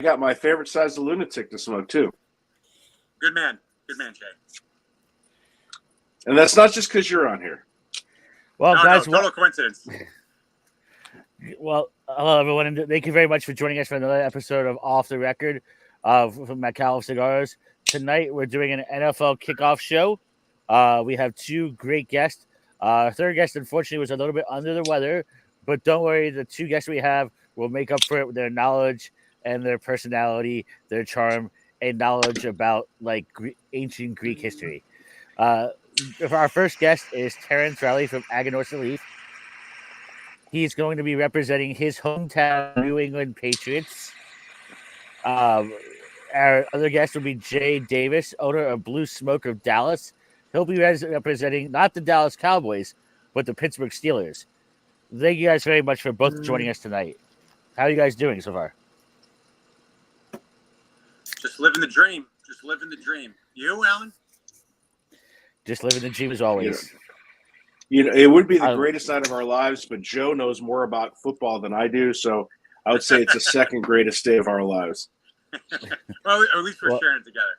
got my favorite size of lunatic to smoke too. Good man, Jay. And that's not just because you're on here. Well, guys, total coincidence. Well, hello everyone, and thank you very much for joining us for another episode of Off the Record from Micallef Cigars. Tonight we're doing an NFL kickoff show. We have two great guests. Our third guest, unfortunately, was a little bit under the weather, but don't worry, the two guests we have will make up for it with their knowledge and their personality, their charm, and knowledge about ancient Greek history. Our first guest is Terrence Riley from Aganorsa Leaf. He's going to be representing his hometown, New England Patriots. Our other guest will be Jay Davis, owner of Blue Smoke of Dallas. He'll be representing not the Dallas Cowboys, but the Pittsburgh Steelers. Thank you guys very much for both joining us tonight. How are you guys doing so far? Just living the dream. You, Alan? Just living the dream as always. You know, it would be the greatest night of our lives, but Joe knows more about football than I do, so I would say it's the second greatest day of our lives. Well, at least we're sharing it together.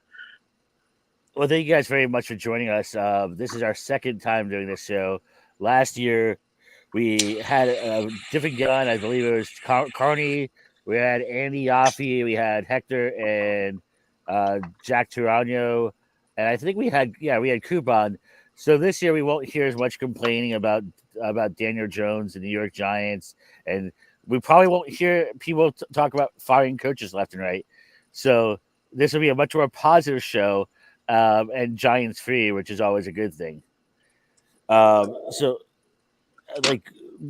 Well, thank you guys very much for joining us. This is our second time doing this show. Last year, we had a different gun. I believe it was Carney. We had Andy Yaffe. We had Hector and Jack Turano. And I think we had Kuban. So this year we won't hear as much complaining about Daniel Jones and the New York Giants, and we probably won't hear people talk about firing coaches left and right. So this will be a much more positive show, and Giants free, which is always a good thing. So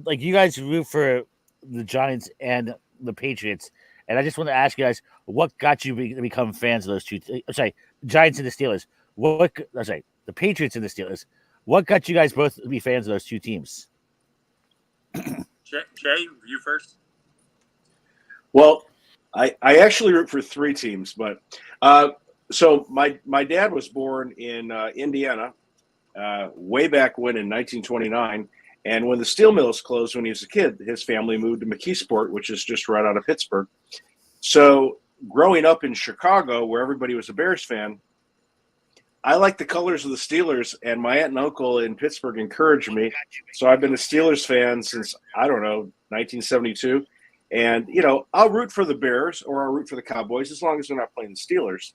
you guys root for the Giants and the Patriots, and I just want to ask you guys, what got you to become fans of those two? Giants and the Steelers. The Patriots and the Steelers. What got you guys both to be fans of those two teams? Jay, you first. Well, I actually root for three teams, but so my dad was born in Indiana way back when in 1929, and when the steel mills closed when he was a kid, his family moved to McKeesport, which is just right out of Pittsburgh. So growing up in Chicago, where everybody was a Bears fan, I like the colors of the Steelers, and my aunt and uncle in Pittsburgh encouraged me. So I've been a Steelers fan since, 1972. And, I'll root for the Bears or I'll root for the Cowboys as long as they're not playing the Steelers.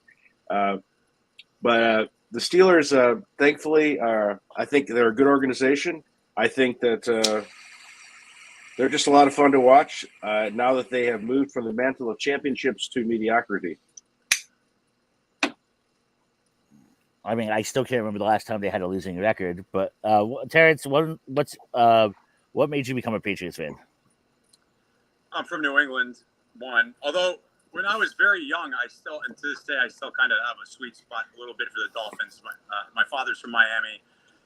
But the Steelers, thankfully, I think they're a good organization. I think that they're just a lot of fun to watch now that they have moved from the mantle of championships to mediocrity. I mean, I still can't remember the last time they had a losing record. But Terrence, what made you become a Patriots fan? I'm from New England. Although when I was very young, and to this day, I still kind of have a sweet spot a little bit for the Dolphins. My father's from Miami,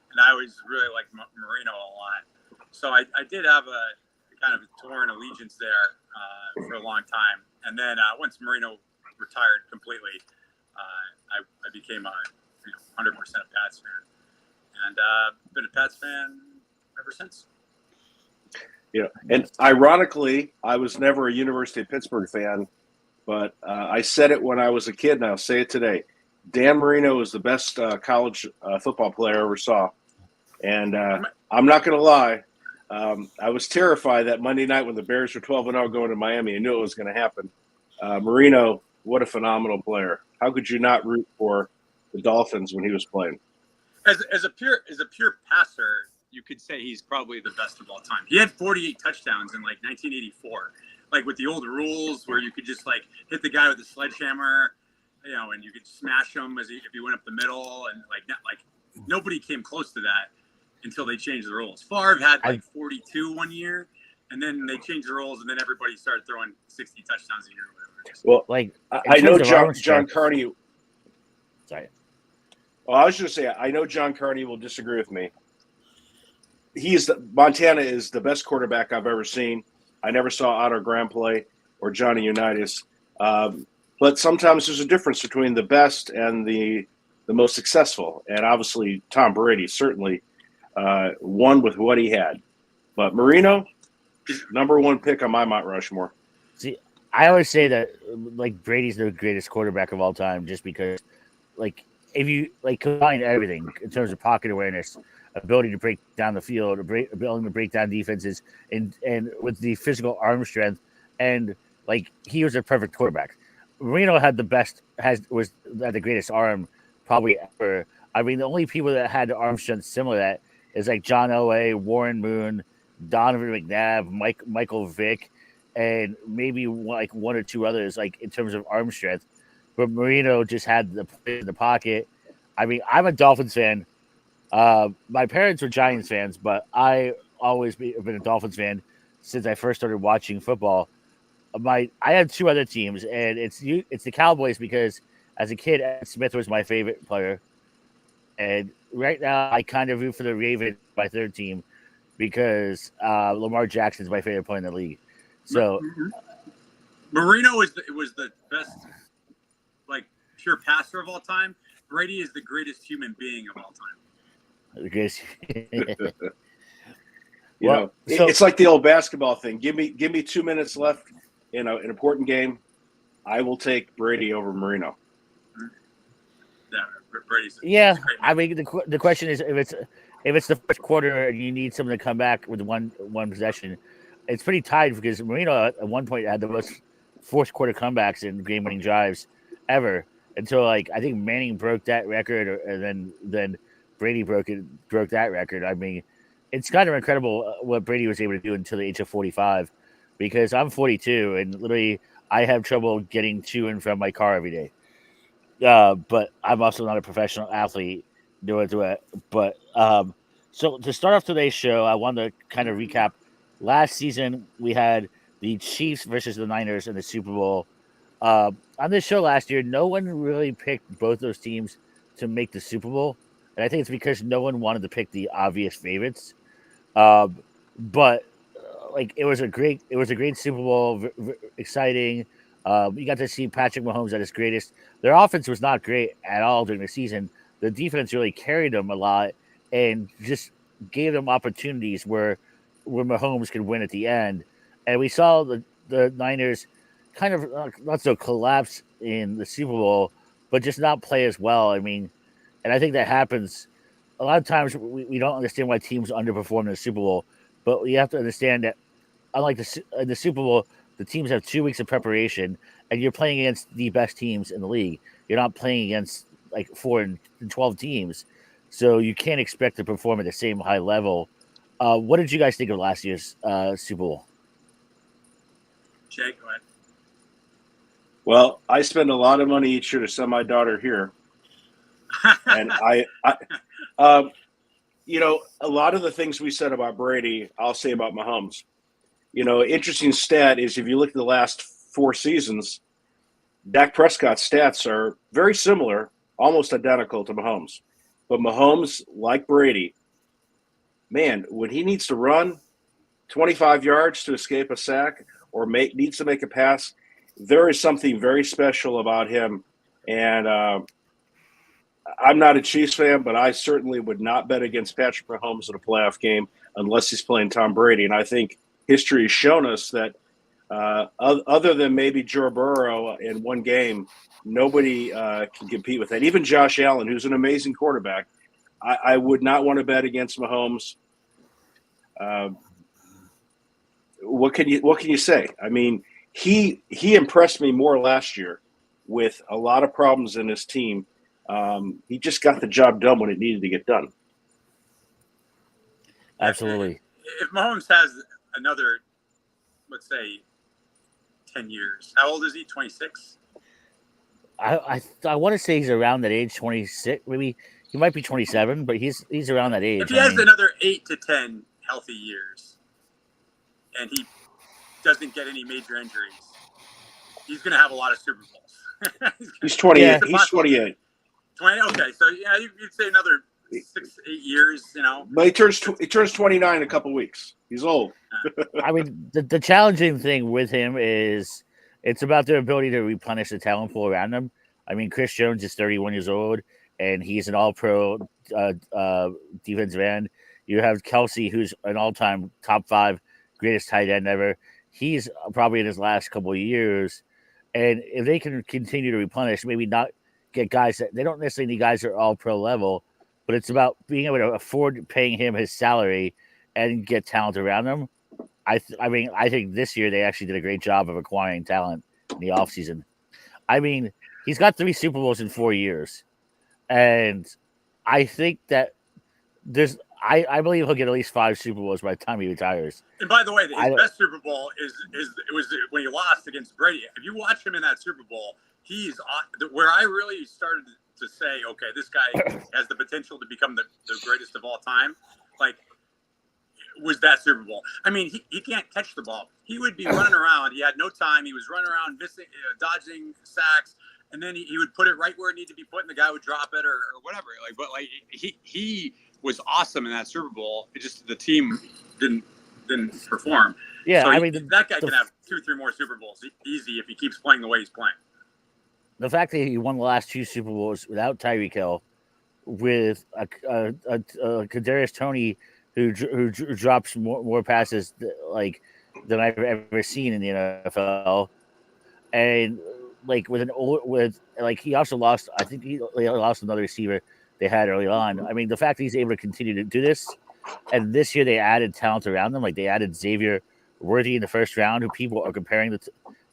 and I always really liked Marino a lot. So I did have a kind of a torn allegiance there for a long time. And then once Marino retired completely, I became a 100% a Pats fan, and been a Pats fan ever since. Yeah, and ironically, I was never a University of Pittsburgh fan, but I said it when I was a kid, and I'll say it today. Dan Marino is the best college football player I ever saw, and I'm not going to lie. I was terrified that Monday night when the Bears were 12-0 going to Miami. I knew it was going to happen. Marino, what a phenomenal player! How could you not root for the Dolphins when he was playing? As a pure passer, you could say he's probably the best of all time. He had 48 touchdowns in 1984, with the old rules where you could just hit the guy with a sledgehammer, and you could smash him if he went up the middle, and nobody came close to that until they changed the rules. Favre had 42 one year, and then they changed the rules, and then everybody started throwing 60 touchdowns a year or whatever. Well, I know John Carney. Sorry. Well, I was just going to say, I know John Carney will disagree with me. Montana is the best quarterback I've ever seen. I never saw Otto Graham play or Johnny Unitas. But sometimes there's a difference between the best and the most successful. And obviously, Tom Brady certainly won with what he had. But Marino, number one pick on my Mount Rushmore. See, I always say that like Brady's the greatest quarterback of all time, just because like if you like combine everything in terms of pocket awareness, ability to break down the field, ability to break down defenses, and with the physical arm strength, and like he was a perfect quarterback. Marino had was had the greatest arm probably ever. I mean, the only people that had the arm strength similar to that is like John Elway, Warren Moon, Donovan McNabb, Michael Vick, and maybe like one or two others, like in terms of arm strength. But Marino just had the play in the pocket. I mean, I'm a Dolphins fan. My parents were Giants fans, but I always have been a Dolphins fan since I first started watching football. I had two other teams, and it's the Cowboys because as a kid, Ed Smith was my favorite player, and right now I kind of root for the Ravens, my third team, because Lamar Jackson's my favorite player in the league. So Marino was the best, like pure passer of all time. Brady is the greatest human being of all time. because It's like the old basketball thing. Give me 2 minutes left in an important game. I will take Brady over Marino. Yeah, Brady's. Yeah, I mean the question is if it's the first quarter and you need someone to come back with one possession, it's pretty tied because Marino at one point had the most fourth quarter comebacks in game winning drives ever until like I think Manning broke that record, and then Brady broke that record. I mean, it's kind of incredible what Brady was able to do until the age of 45, because I'm 42 and literally I have trouble getting to and from my car every day. But I'm also not a professional athlete doing it. But so to start off today's show, I wanted to kind of recap. Last season, we had the Chiefs versus the Niners in the Super Bowl. On this show last year, no one really picked both those teams to make the Super Bowl, and I think it's because no one wanted to pick the obvious favorites. But like it was a great Super Bowl, exciting. You got to see Patrick Mahomes at his greatest. Their offense was not great at all during the season. The defense really carried them a lot and just gave them opportunities where Mahomes could win at the end. And we saw the Niners kind of not so collapse in the Super Bowl, but just not play as well. I mean, and I think that happens a lot of times. We don't understand why teams underperform in the Super Bowl, but you have to understand that unlike in the Super Bowl, the teams have 2 weeks of preparation, and you're playing against the best teams in the league. You're not playing against like 4 and 12 teams, so you can't expect to perform at the same high level. What did you guys think of last year's Super Bowl? Jake, go ahead. Well, I spend a lot of money each year to send my daughter here, and I a lot of the things we said about Brady, I'll say about Mahomes. Interesting stat is if you look at the last 4 seasons, Dak Prescott's stats are very similar, almost identical to Mahomes. But Mahomes, like Brady, man, when he needs to run 25 yards to escape a sack or needs to make a pass, there is something very special about him. And I'm not a Chiefs fan, but I certainly would not bet against Patrick Mahomes in a playoff game unless he's playing Tom Brady. And I think history has shown us that other than maybe Joe Burrow in one game, nobody can compete with that. Even Josh Allen, who's an amazing quarterback, I would not want to bet against Mahomes. What can you say? I mean, he impressed me more last year with a lot of problems in his team. He just got the job done when it needed to get done. Absolutely. If Mahomes has another, let's say, 10 years, how old is he? 26? I want to say he's around that age, 26. Maybe he might be 27, but he's around that age. If he has another 8 to 10 healthy years, and he doesn't get any major injuries, he's going to have a lot of Super Bowls. He's 28. Yeah. He's 28. 20. Okay, so yeah, you'd say another 6-8 years. But he turns 29 in a couple weeks. He's old. I mean, the challenging thing with him is it's about their ability to replenish the talent pool around them. I mean, Chris Jones is 31 years old, and he's an all-pro defensive end. You have Kelsey, who's an all-time top 5 greatest tight end ever. he's probably in his last couple of years. And if they can continue to replenish, maybe not get guys that they don't necessarily need guys that are all pro level, but it's about being able to afford paying him his salary and get talent around him. I think this year they actually did a great job of acquiring talent in the offseason. I mean, he's got 3 Super Bowls in 4 years. And I think that I believe he'll get at least 5 Super Bowls by the time he retires. And by the way, his best Super Bowl was when he lost against Brady. If you watch him in that Super Bowl, he's where I really started to say, okay, this guy has the potential to become the greatest of all time. Like, was that Super Bowl? I mean, he can't catch the ball. He would be running around. He had no time. He was running around, missing, dodging sacks, and then he would put it right where it needed to be put, and the guy would drop it or whatever. But he was awesome in that Super Bowl. It just the team didn't perform. Yeah, so I mean that guy can have 2-3 more Super Bowls easy if he keeps playing the way he's playing. The fact that he won the last 2 Super Bowls without Tyreek Hill, with a Kadarius Toney who drops more passes than I've ever seen in the NFL, and he also lost. I think he lost another receiver they had early on. I mean, the fact that he's able to continue to do this, and this year they added talent around them. Like they added Xavier Worthy in the first round, who people are comparing to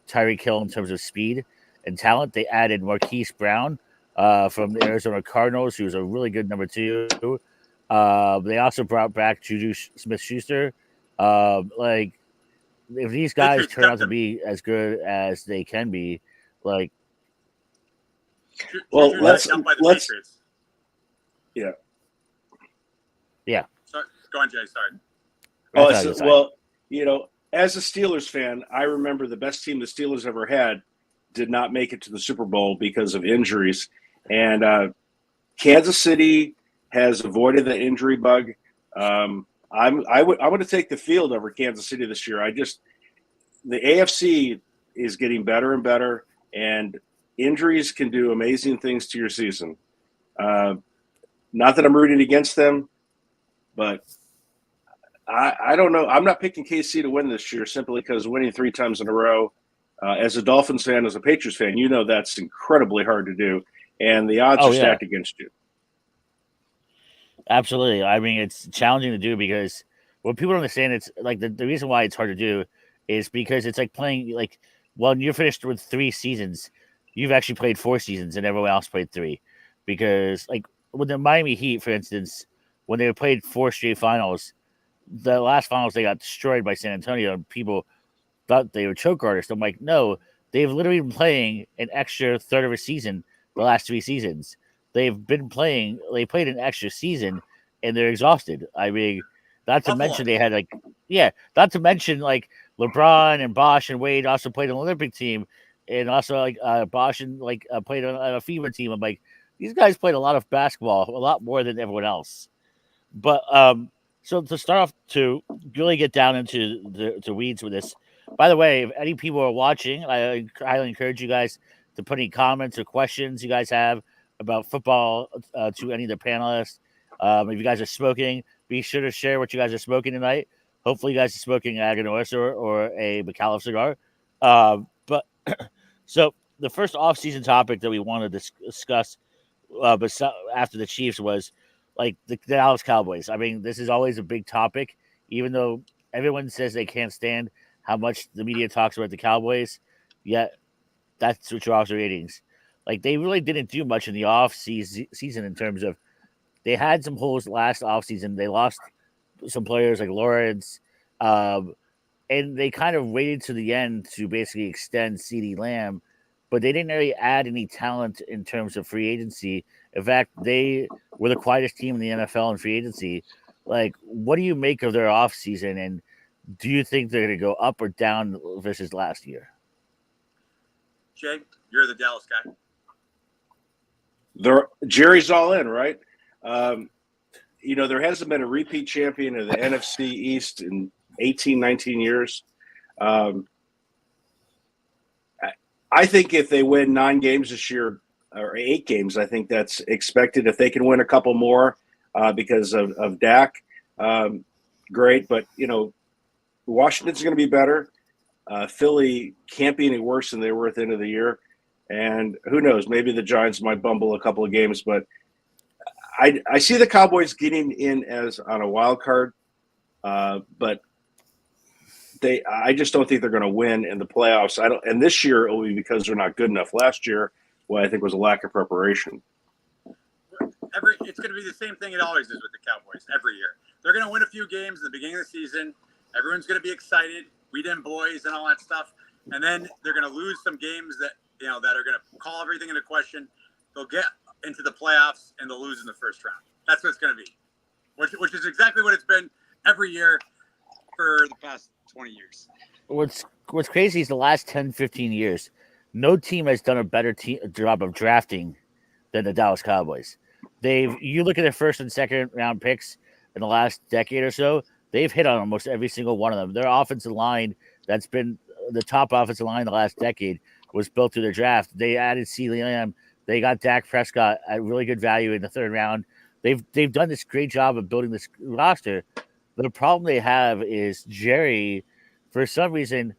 Tyreek Hill in terms of speed and talent. They added Marquise Brown from the Arizona Cardinals, who's a really good number 2. They also brought back Juju Smith-Schuster. If these guys turn out to be as good as they can be, let's yeah. Sorry. Go on, Jay. Sorry. As a Steelers fan, I remember the best team the Steelers ever had did not make it to the Super Bowl because of injuries, and Kansas City has avoided the injury bug. I'm going to take the field over Kansas City this year. The AFC is getting better and better, and injuries can do amazing things to your season. Not that I'm rooting against them, but I don't know. I'm not picking KC to win this year simply because winning 3 times in a row, as a Dolphins fan, as a Patriots fan, that's incredibly hard to do, and the odds are stacked against you. Absolutely. I mean, it's challenging to do because what people don't understand, it's like the reason why it's hard to do is because it's like playing when you're finished with 3 seasons, you've actually played 4 seasons and everyone else played 3. Because with the Miami Heat, for instance, when they played 4 straight finals, the last finals they got destroyed by San Antonio, and people thought they were choke artists. I'm like, no, they've literally been playing an extra third of a season the last 3 seasons. They played an extra season and they're exhausted. I mean, not to mention they had LeBron and Bosch and Wade also played on an Olympic team, and also Bosch and played on a FIBA team. I'm like, these guys played a lot of basketball, a lot more than everyone else. But so to start off, to really get down into the weeds with this. By the way, if any people are watching, I highly encourage you guys to put any comments or questions you guys have about football to any of the panelists. If you guys are smoking, be sure to share what you guys are smoking tonight. Hopefully, you guys are smoking Aganorsa or a Micallef cigar. But so the first off-season topic that we want to discuss, but after the Chiefs, was the Dallas Cowboys. I mean, this is always a big topic, even though everyone says they can't stand how much the media talks about the Cowboys. Yet that's what draws the ratings. They really didn't do much in the off season in terms of they had some holes last off season. They lost some players like Lawrence, and they kind of waited to the end to basically extend CeeDee Lamb, but they didn't really add any talent in terms of free agency. In fact, they were the quietest team in the NFL in free agency. What do you make of their off season, and do you think they're going to go up or down versus last year? Jay, you're the Dallas guy. Jerry's all in, right? There hasn't been a repeat champion of the NFC East in 18, 19 years. I think if they win 9 games this year, or 8 games, I think that's expected. If they can win a couple more because of Dak, great. But, Washington's going to be better. Philly can't be any worse than they were at the end of the year. And who knows, maybe the Giants might bumble a couple of games, but I see the Cowboys getting in as on a wild card, but I just don't think they're going to win in the playoffs. And this year it will be because they're not good enough. Last year, I think was a lack of preparation. It's going to be the same thing it always is with the Cowboys every year. They're going to win a few games at the beginning of the season. Everyone's going to be excited. We did boys and all that stuff. And then they're going to lose some games that are going to call everything into question. They'll get into the playoffs and they'll lose in the first round. That's what it's going to be, which is exactly what it's been every year for the past 20 years. What's crazy is the last 10, 15 years, no team has done a better job of drafting than the Dallas Cowboys. You look at their first and second round picks in the last decade or so, they've hit on almost every single one of them. Their offensive line, that's been the top offensive line the last decade, was built through their draft. They added CeeDee Lamb. They got Dak Prescott at really good value in the third round. They've done this great job of building this roster. The problem they have is Jerry, for some reason,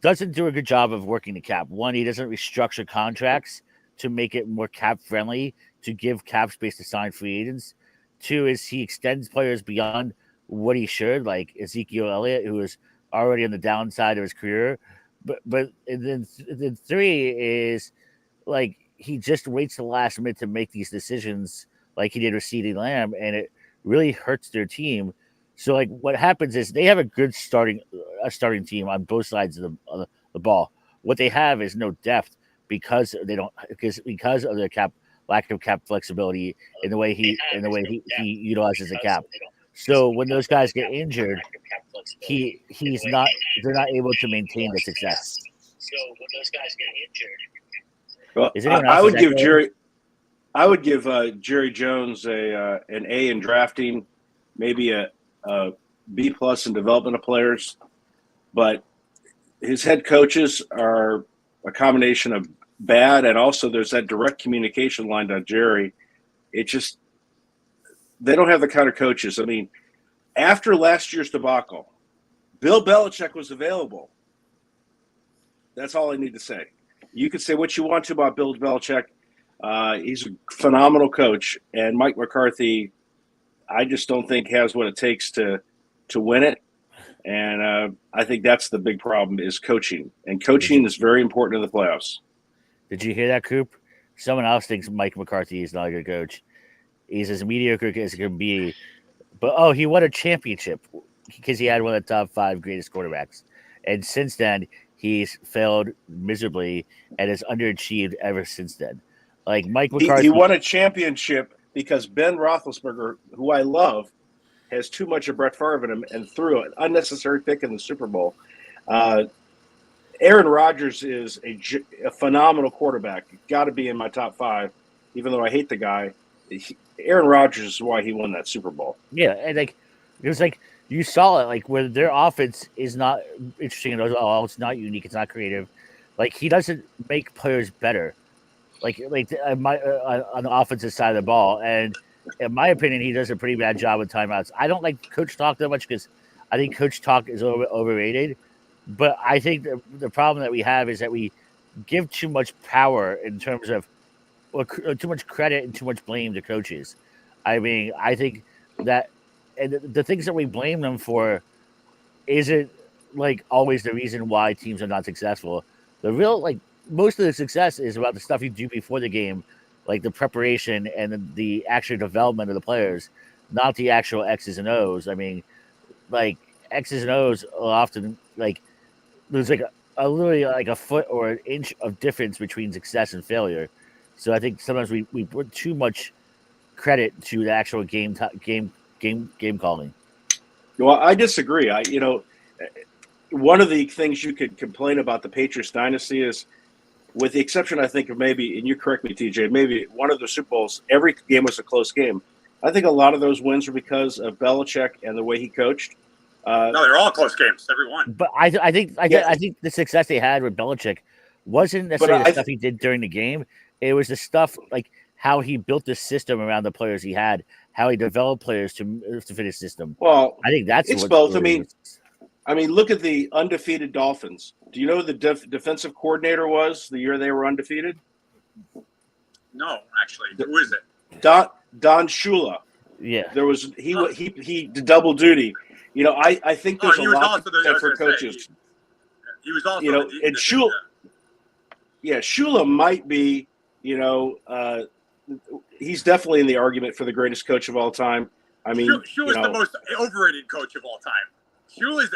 doesn't do a good job of working the cap. One, he doesn't restructure contracts to make it more cap friendly, to give cap space to sign free agents. Two is he extends players beyond what he should, like Ezekiel Elliott, who is already on the downside of his career. But then three is like he just waits the last minute to make these decisions, like he did with CeeDee Lamb, and it really hurts their team. So like what happens is they have a good starting team on both sides of the ball. What they have is no depth because of their lack of cap flexibility in the way he utilizes the cap. So when those guys get injured, they're not able to maintain the success. So when those guys get injured, well, I would give Jerry Jones an A in drafting, maybe a B plus in development of players, but his head coaches are a combination of bad, and also there's that direct communication line to Jerry. It just, they don't have the kind of coaches. I mean, after last year's debacle, Bill Belichick was available. That's all I need to say. You can say what you want to about Bill Belichick. He's a phenomenal coach, and Mike McCarthy, I just don't think has what it takes to win it. And I think that's the big problem is coaching. And coaching is very important in the playoffs. Did you hear that, Coop? Someone else thinks Mike McCarthy is not a good coach. He's as mediocre as he can be. But, he won a championship because he had one of the top 5 greatest quarterbacks. And since then, he's failed miserably and has underachieved ever since then. Like Mike McCarthy. He won a championship because Ben Roethlisberger, who I love, has too much of Brett Favre in him and threw an unnecessary pick in the Super Bowl. Aaron Rodgers is a phenomenal quarterback. Got to be in my top 5, even though I hate the guy. Aaron Rodgers is why he won that Super Bowl. Yeah, and it was like you saw it, like where their offense is not interesting. Oh, it's not unique. It's not creative. Like he doesn't make players better. Like on the offensive side of the ball, and in my opinion, he does a pretty bad job with timeouts. I don't like coach talk that much because I think coach talk is overrated. But I think the problem that we have is that we give too much power in terms of too much credit and too much blame to coaches. I mean, I think that and the things that we blame them for isn't like always the reason why teams are not successful. The real most of the success is about the stuff you do before the game, like the preparation and the actual development of the players, not the actual X's and O's. I mean, like X's and O's are often there's literally a foot or an inch of difference between success and failure. So I think sometimes we put too much credit to the actual game calling. Well, I disagree. One of the things you could complain about the Patriots dynasty is, with the exception, I think, of maybe, and you correct me, TJ, maybe one of the Super Bowls, every game was a close game. I think a lot of those wins were because of Belichick and the way he coached. No, they're all close games, every one. But I think the success they had with Belichick wasn't necessarily the stuff he did during the game. It was the stuff like how he built the system around the players he had, how he developed players to fit his system. Well, I think it's both. I mean, I mean, look at the undefeated Dolphins. Do you know who the defensive coordinator was the year they were undefeated? No, actually, who is it? Don Shula. Yeah. There was he did double duty. You know, I think there's he a was lot also to be said for coaches. He was also, you know, and Shula. Yeah, Shula might be. You know, he's definitely in the argument for the greatest coach of all time. I mean, Shula's the most overrated coach of all time. Shula's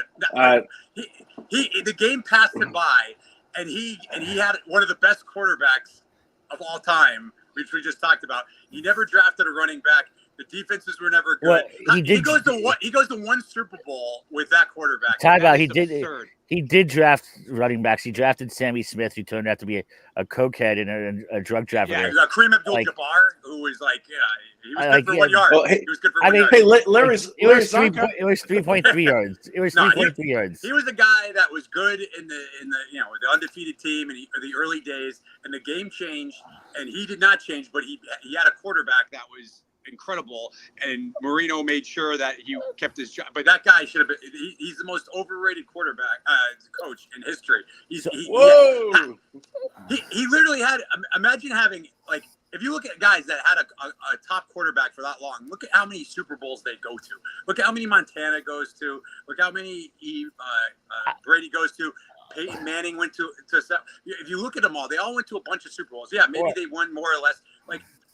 the game passed him by, and he had one of the best quarterbacks of all time, which we just talked about. He never drafted a running back. The defenses were never good. Well, he goes to one Super Bowl with that quarterback. Talk about absurd. he did draft running backs. He drafted Sammy Smith, who turned out to be a cokehead and a drug trafficker. Yeah, Kareem Abdul-Jabbar, who was he was good for 1 yard. Oh, hey, he was good for 1 yard. Hey, Larry's it was 3.3 yards. It was 3.3 yards. He was a guy that was good in the the undefeated team in the early days, and the game changed, and he did not change, but he had a quarterback that was incredible, and Marino made sure that he kept his job. But that guy should have been. He's the most overrated quarterback coach in history. He literally had. Imagine having if you look at guys that had a top quarterback for that long. Look at how many Super Bowls they go to. Look at how many Montana goes to. Look how many Brady goes to. Peyton Manning went to. If you look at them all, they all went to a bunch of Super Bowls. Yeah, maybe they won more or less.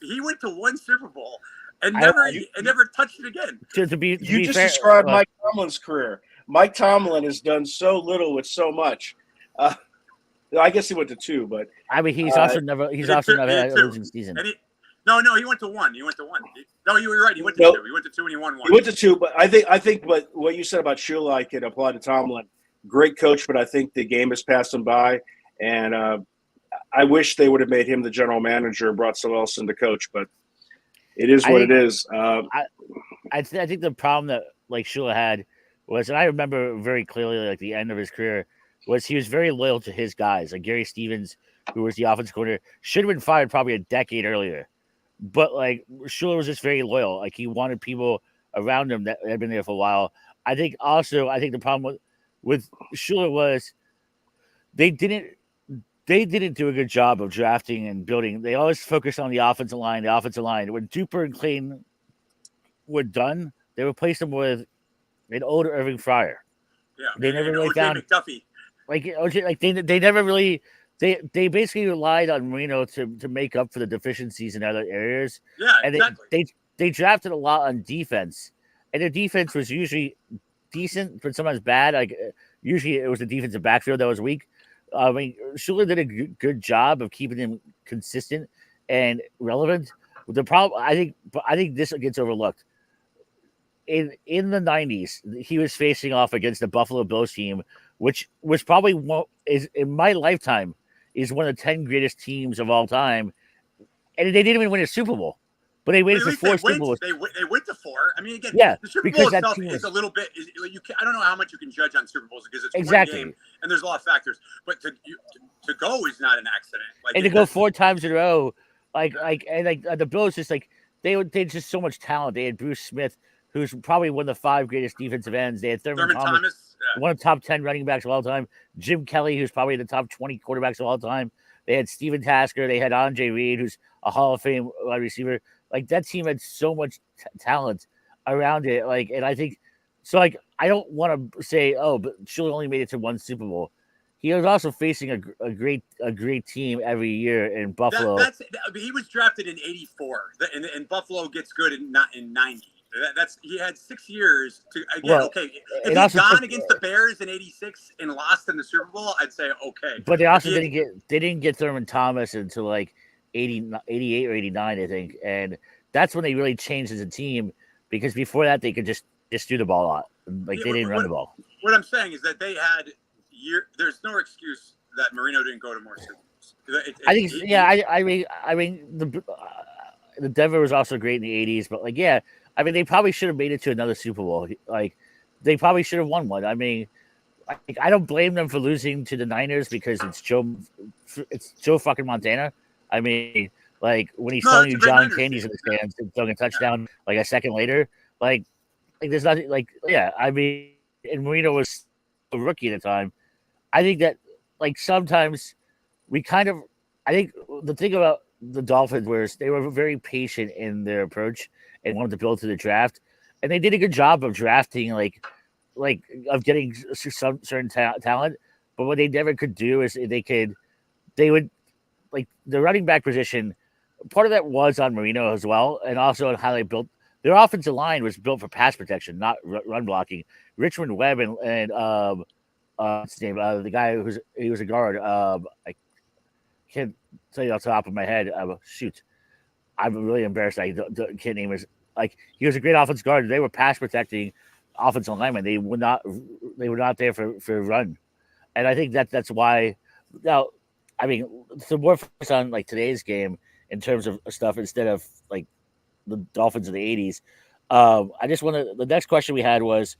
He went to one Super Bowl and never touched it again. You just described Mike Tomlin's career. Mike Tomlin has done so little with so much. I guess he went to 2, but I mean, he's also never had a losing season. No, he went to 1. No, you were right. He went to 2. He went to 2 and he won 1. He went to 2, but I think what you said about Shula, I could apply to Tomlin. Great coach, but I think the game has passed him by, and I wish they would have made him the general manager and brought someone else in to coach, but it is what it is. I think the problem that Shula had was, and I remember very clearly the end of his career, was he was very loyal to his guys. Like Gary Stevens, who was the offensive coordinator, should have been fired probably a decade earlier. But Shula was just very loyal. He wanted people around him that had been there for a while. I think the problem with Shula was they didn't do a good job of drafting and building. They always focused on the offensive line. When Duper and Clayton were done, they replaced them with an older Irving Fryer. Yeah, they never really found McDuffie. They never really they basically relied on Marino to make up for the deficiencies in other areas. Yeah, and exactly. They drafted a lot on defense, and their defense was usually decent, but sometimes bad. Usually it was the defensive backfield that was weak. I mean, Shula did a good job of keeping him consistent and relevant. The problem, I think this gets overlooked. In the 90s, he was facing off against the Buffalo Bills team, which was probably in my lifetime is one of the 10 greatest teams of all time, and they didn't even win a Super Bowl. But they waited for 4 Super Bowls. They went to 4. I mean, again, yeah, the Super Bowl itself is a little bit. I don't know how much you can judge on Super Bowls because it's one game and there's a lot of factors. But to go is not an accident. And to go 4 times in a row, the Bills just they had just so much talent. They had Bruce Smith, who's probably one of the 5 greatest defensive ends. They had Thurman Thomas, one of the top 10 running backs of all time. Jim Kelly, who's probably the top 20 quarterbacks of all time. They had Steven Tasker. They had Andre Reed, who's a Hall of Fame wide receiver. That team had so much talent around it. And I think so. I don't want to say, but Shula only made it to 1 Super Bowl. He was also facing a great team every year in Buffalo. He was drafted in '84, and Buffalo gets good in '90. He had 6 years to If he'd gone against the Bears in '86 and lost in the Super Bowl, I'd say okay. But they also didn't get Thurman Thomas until 88 or 89, I think, and that's when they really changed as a team, because before that they could just do the ball a lot. They didn't run the ball. What I'm saying is that they had there's no excuse that Marino didn't go to more Super Bowls. I mean the Denver was also great in the 80s, but I mean they probably should have made it to another Super Bowl. They probably should have won one. I mean, I don't blame them for losing to the Niners because it's Joe fucking Montana. I mean, when he's telling you John Candy's in the stands and throwing a touchdown a second later, there's nothing I mean, and Marino was a rookie at the time. I think that like sometimes we kind of I think the thing about the Dolphins was they were very patient in their approach and wanted to build to the draft, and they did a good job of drafting like of getting some certain talent. But what they never could do is they would like the running back position. Part of that was on Marino as well, and also on how they built their offensive line was built for pass protection, not run blocking. Richmond Webb and what's his name? The guy he was a guard. I can't tell you off the top of my head. Shoot, I'm really embarrassed. I can't name his. Like he was a great offensive guard. They were pass protecting offensive linemen. They were not there for run, and I think that's why. Now, I mean, the more focus on like today's game in terms of stuff instead of like the Dolphins of the '80s. I just want to. The next question we had was,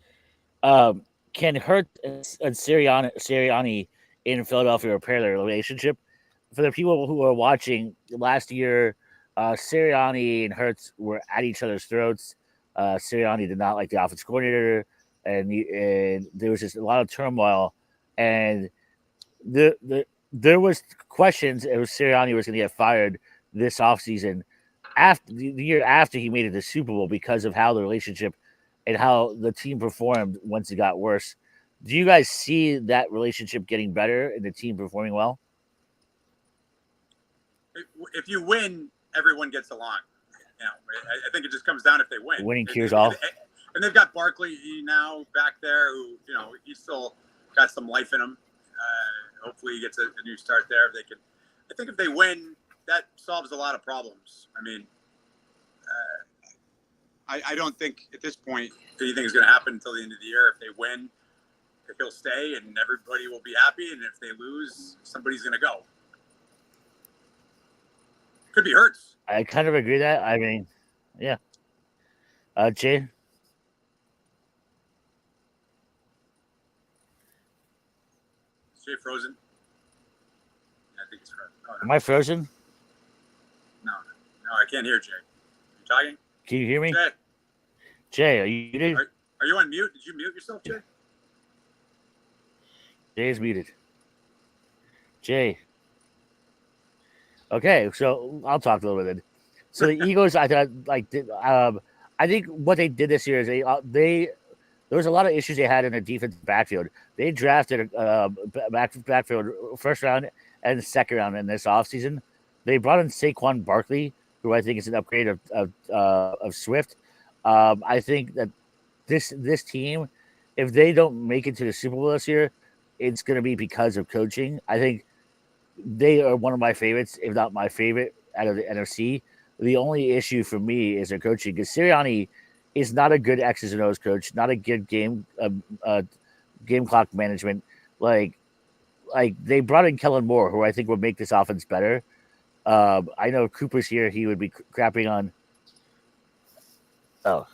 can Hurt and Sirianni in Philadelphia repair their relationship? For the people who are watching, last year, Sirianni and Hurts were at each other's throats. Sirianni did not like the offensive coordinator, and there was just a lot of turmoil. And there was questions if Sirianni was going to get fired this offseason after the year after he made it to the Super Bowl because of how the relationship and how the team performed once it got worse. Do you guys see that relationship getting better and the team performing well? If you win, everyone gets along. You know, I think it just comes down if they win. Winning cures all. And they've got Barkley now back there, who he's still got some life in him. Hopefully, he gets a new start there. If they can, I think if they win, that solves a lot of problems. I mean, I don't think at this point anything is going to happen until the end of the year. If they win, he'll stay, and everybody will be happy. And if they lose, somebody's going to go. Could be Hurts. I kind of agree that. I mean, yeah. Jay? Is Jay frozen? I think he's frozen. Oh, no. Am I frozen? No, I can't hear Jay. You talking? Can you hear me? Jay, Jay, are you muted? are you on mute? Did you mute yourself, Jay? Jay is muted. Jay. Okay, so I'll talk a little bit then. So the Eagles, I thought, I think what they did this year is there was a lot of issues they had in their defensive backfield. They drafted backfield first round and second round in this offseason. They brought in Saquon Barkley, who I think is an upgrade of Swift. I think that this team, if they don't make it to the Super Bowl this year, it's going to be because of coaching. I think they are one of my favorites, if not my favorite, out of the NFC. The only issue for me is their coaching, because Sirianni is not a good X's and O's coach, not a good game clock management. Like they brought in Kellen Moore, who I think would make this offense better. I know if Cooper's here, he would be crapping on. Oh,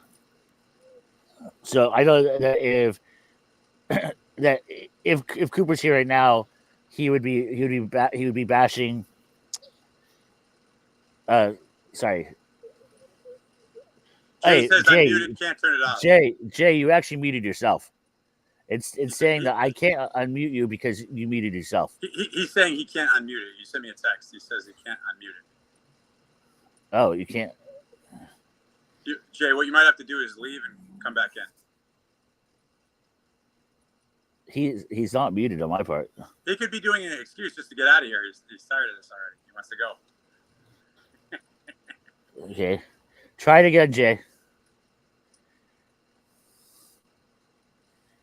so I know that if Cooper's here right now, he would be bashing. Sorry. Jay says Jay, I'm muted, can't turn it off. Jay, you actually muted yourself. It's saying that I can't unmute you because you muted yourself. He's saying he can't unmute it. He sent me a text. He says he can't unmute it. Oh, you can't. Jay, what you might have to do is leave and come back in. He's not muted on my part. He could be doing an excuse just to get out of here. He's tired of this already. He wants to go. Okay. Try it again, Jay.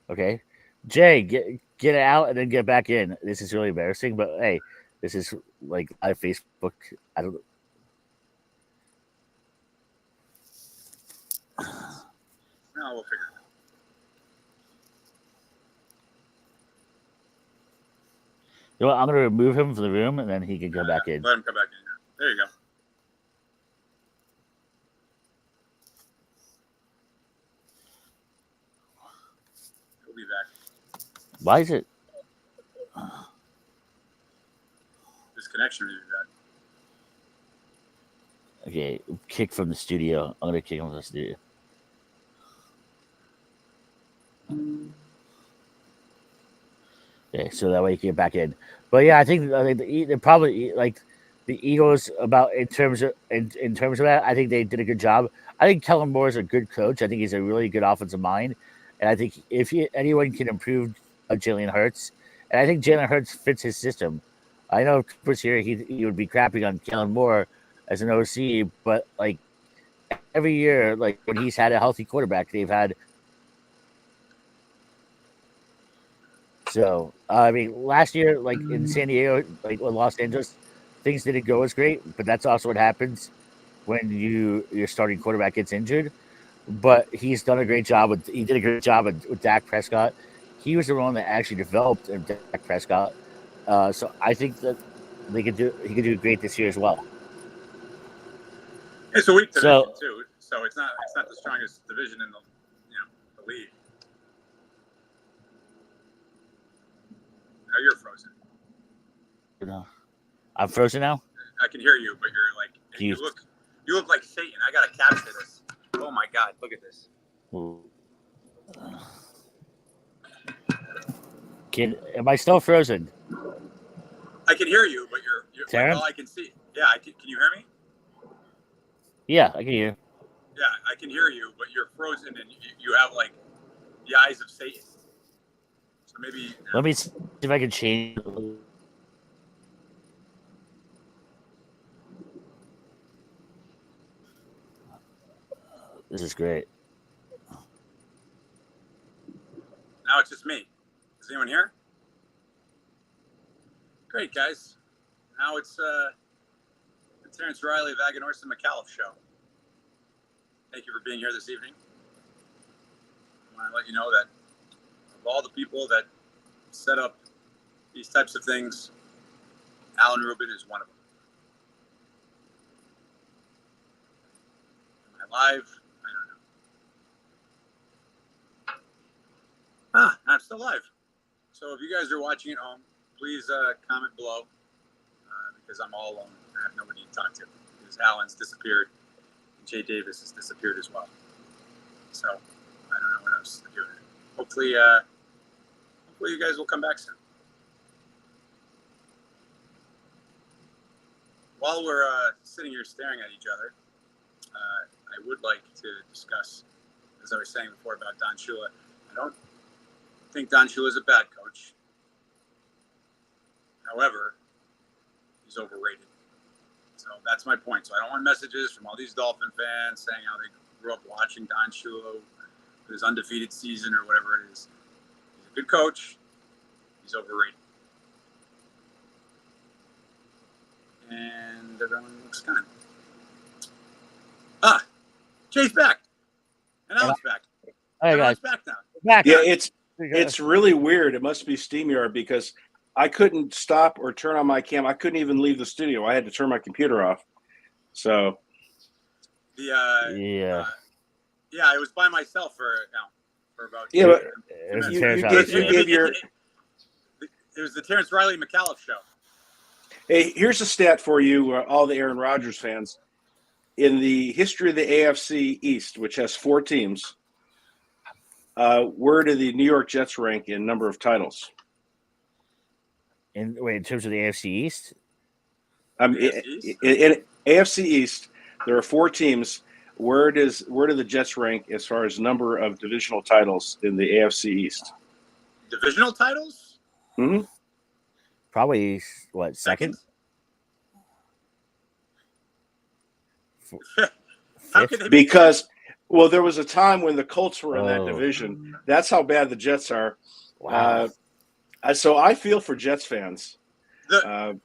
Okay. Jay, get out and then get back in. This is really embarrassing, but hey, this is like live Facebook. I don't know. No, we'll figure it out. You know what? I'm going to remove him from the room, and then he can come back in. Let him come back in. There you go. He'll be back. Why is it? This connection will be back. Okay, kick from the studio. I'm going to kick him from the studio. Okay, so that way you can get back in. But yeah, I think they're probably like the Eagles about in terms of that. I think they did a good job. I think Kellen Moore is a good coach. I think he's a really good offensive mind, and I think if anyone can improve Jalen Hurts, and I think Jalen Hurts fits his system. I know Chris here he would be crapping on Kellen Moore as an OC, but like every year, like when he's had a healthy quarterback, they've had. So I mean, last year, like in San Diego, like or Los Angeles, things didn't go as great. But that's also what happens when your starting quarterback gets injured. But he's done a great job with. He did a great job with Dak Prescott. He was the one that actually developed Dak Prescott. So I think that they could do. He could do great this year as well. It's a weak division So- too, so it's not the strongest division in the league. Now you're frozen. No, I'm frozen now. I can hear you, but you're like you look like Satan. I gotta capture this. Oh my God, look at this. Am I still frozen? I can hear you, but you're Taryn? like, all I can see. Yeah, can you hear me? Yeah, I can hear. Yeah, I can hear you, but you're frozen and you have like the eyes of Satan. So maybe Let me see if I can change. This is great. now it's just me. Is anyone here? Great, guys. Now it's the Terrence Riley of Aganorsa Micallef show. Thank you for being here this evening. I want to let you know that of all the people that set up these types of things, Alan Rubin is one of them. Am I live? I don't know. I'm still live. So if you guys are watching at home, please comment below because I'm all alone. I have nobody to talk to because Alan's disappeared and Jay Davis has disappeared as well. So I don't know what else to do. Hopefully you guys will come back soon. While we're sitting here staring at each other, I would like to discuss, as I was saying before, about Don Shula. I don't think Don Shula is a bad coach. However, he's overrated. So that's my point. So I don't want messages from all these Dolphin fans saying how they grew up watching Don Shula with his undefeated season or whatever it is. He's a good coach. He's overrated. And everyone looks kind. Jay's back. And Alan's back. Hey Everyone's guys, back now. back. Yeah, it's really weird. It must be StreamYard because I couldn't stop or turn on my cam. I couldn't even leave the studio. I had to turn my computer off. So Yeah. Yeah, I was by myself for about yeah, but It was a you Terrence gave- Riley you show. gave your It was the Terrence Riley Micallef show. hey. Here's a stat for you, all the Aaron Rodgers fans. In the history of the AFC East, which has 4 teams, where do the New York Jets rank in number of titles? In terms of the AFC East, In AFC East, there are 4 teams. Where do the Jets rank as far as number of divisional titles in the AFC East? Divisional titles? Mm-hmm. probably what second? How Fifth? could they be? Because, well, there was a time when the Colts were in that Oh. division. That's how bad the Jets are. Wow. So I feel for Jets fans. The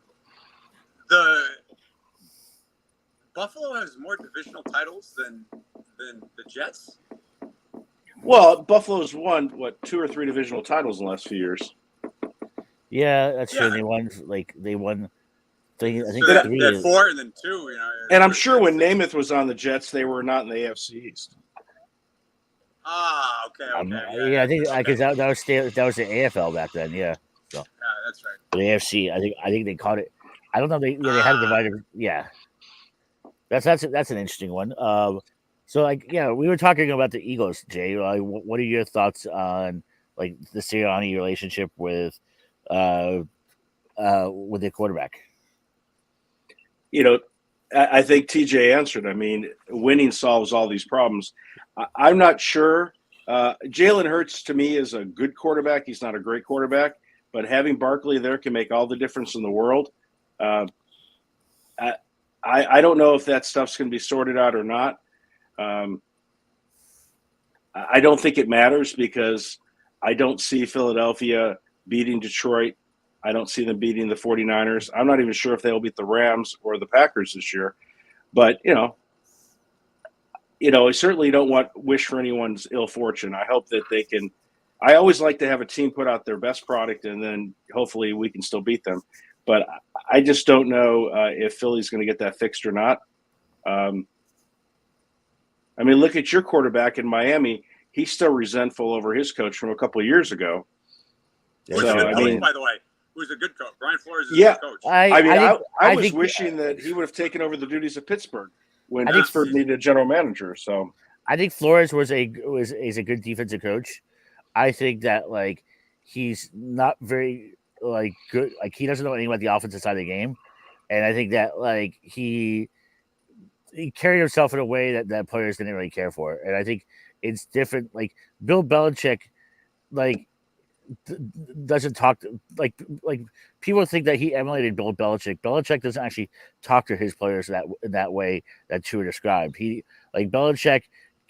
Buffalo has more divisional titles than the Jets. Well, Buffalo's won, 2 or 3 divisional titles in the last few years. Yeah, that's true. Yeah. They won. I think So they 3. had 4 and then 2. You know, And I'm sure when Namath was on the Jets, they were not in the AFC East. Okay. Yeah, I think okay. because that was the AFL back then. Yeah, Yeah, that's right. the AFC. I think they caught it. I don't know. They had a divider. Yeah, that's an interesting one. So we were talking about the Eagles, Jay. What are your thoughts on like the Sirianni relationship with with their quarterback. You know, I think TJ answered. I mean, winning solves all these problems. I'm not sure. Jalen Hurts, to me, is a good quarterback. He's not a great quarterback, but having Barkley there can make all the difference in the world. I don't know if that stuff's going to be sorted out or not. I don't think it matters because I don't see Philadelphia beating Detroit. I don't see them beating the 49ers. I'm not even sure if they'll beat the Rams or the Packers this year. But, I certainly don't wish for anyone's ill fortune. I hope that they can – I always like to have a team put out their best product, and then hopefully we can still beat them. But I just don't know if Philly's going to get that fixed or not. I mean, look at your quarterback in Miami. He's still resentful over his coach from a couple of years ago. Who's a good coach, by the way? Who's a good coach? Brian Flores is a good coach. I was wishing that he would have taken over the duties of Pittsburgh when Pittsburgh needed a general manager. So I think Flores is a good defensive coach. I think that he's not very good. He doesn't know anything about the offensive side of the game, and I think that he carried himself in a way that players didn't really care for. And I think it's different. Bill Belichick, doesn't talk people think that he emulated Bill Belichick. Belichick doesn't actually talk to his players that way that you described. He Belichick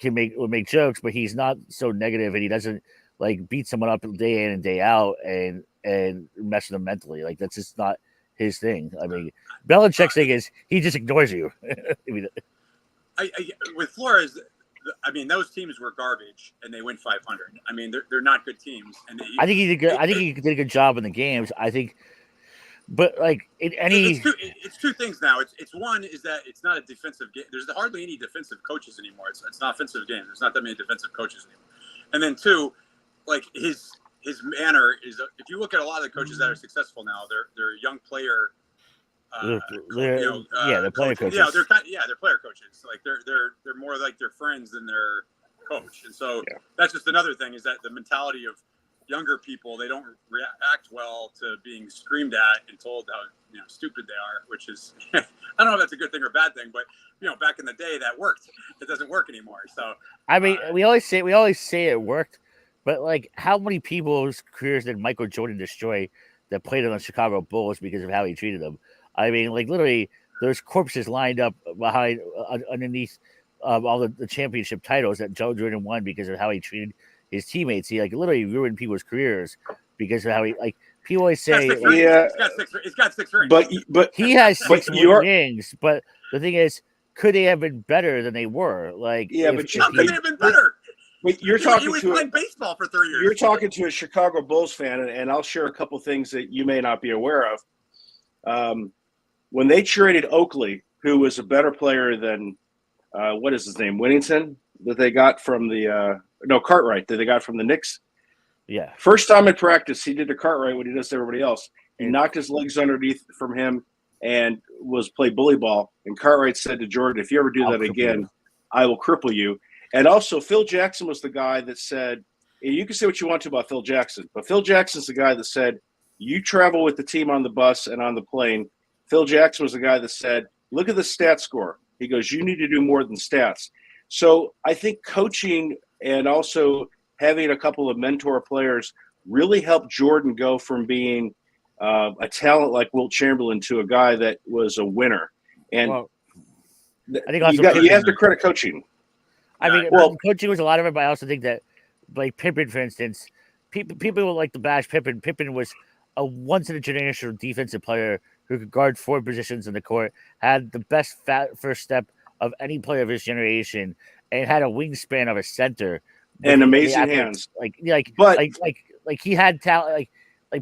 will make jokes, but he's not so negative, and he doesn't beat someone up day in and day out and mess with them mentally. That's just not his thing. I mean, Belichick's thing is he just ignores you. With Flores, I mean, those teams were garbage, and they win 500. I mean, they're not good teams. And I think he did good. I think he did a good job in the games. I think, but it's two things now. It's one is that it's not a defensive game. There's hardly any defensive coaches anymore. It's not offensive games. There's not that many defensive coaches anymore. And then two, his manner is. If you look at a lot of the coaches that are successful now, they're young player. They're player coaches. Yeah, they're player coaches. They're more like their friends than their coach, and so that's just another thing is that the mentality of younger people, they don't react well to being screamed at and told how stupid they are, which is I don't know if that's a good thing or a bad thing, but back in the day that worked. It doesn't work anymore. So I mean, we always say it worked, but how many people's careers did Michael Jordan destroy that played on the Chicago Bulls because of how he treated them? I mean, literally, there's corpses lined up behind, underneath all the championship titles that Joe Jordan won because of how he treated his teammates. He literally ruined people's careers because of how he People always say, he's got six rings. But he has six rings. But the thing is, could they have been better than they were? How could they have been better? But you're talking he was playing baseball for 3 years. You're talking to a Chicago Bulls fan, and I'll share a couple things that you may not be aware of. When they traded Oakley, who was a better player than what is his name, Whittington, that they got from Cartwright that they got from the Knicks. Yeah. First time in practice, he did a Cartwright what he does to everybody else. He knocked his legs underneath from him and played bully ball. And Cartwright said to Jordan, "If you ever do that again, I will cripple you." And also, Phil Jackson was the guy that said, and you can say what you want to about Phil Jackson, but Phil Jackson's the guy that said, "You travel with the team on the bus and on the plane." Phil Jackson was the guy that said, "Look at the stat score." He goes, "You need to do more than stats." So I think coaching and also having a couple of mentor players really helped Jordan go from being a talent like Wilt Chamberlain to a guy that was a winner. And I think you have to credit coaching. I mean, coaching was a lot of it, but I also think that, Pippen, for instance, people would like to bash Pippen. Pippen was a once-in-a-generational defensive player who could guard 4 positions in the court, had the best first step of any player of his generation, and had a wingspan of a center and amazing hands. He had talent.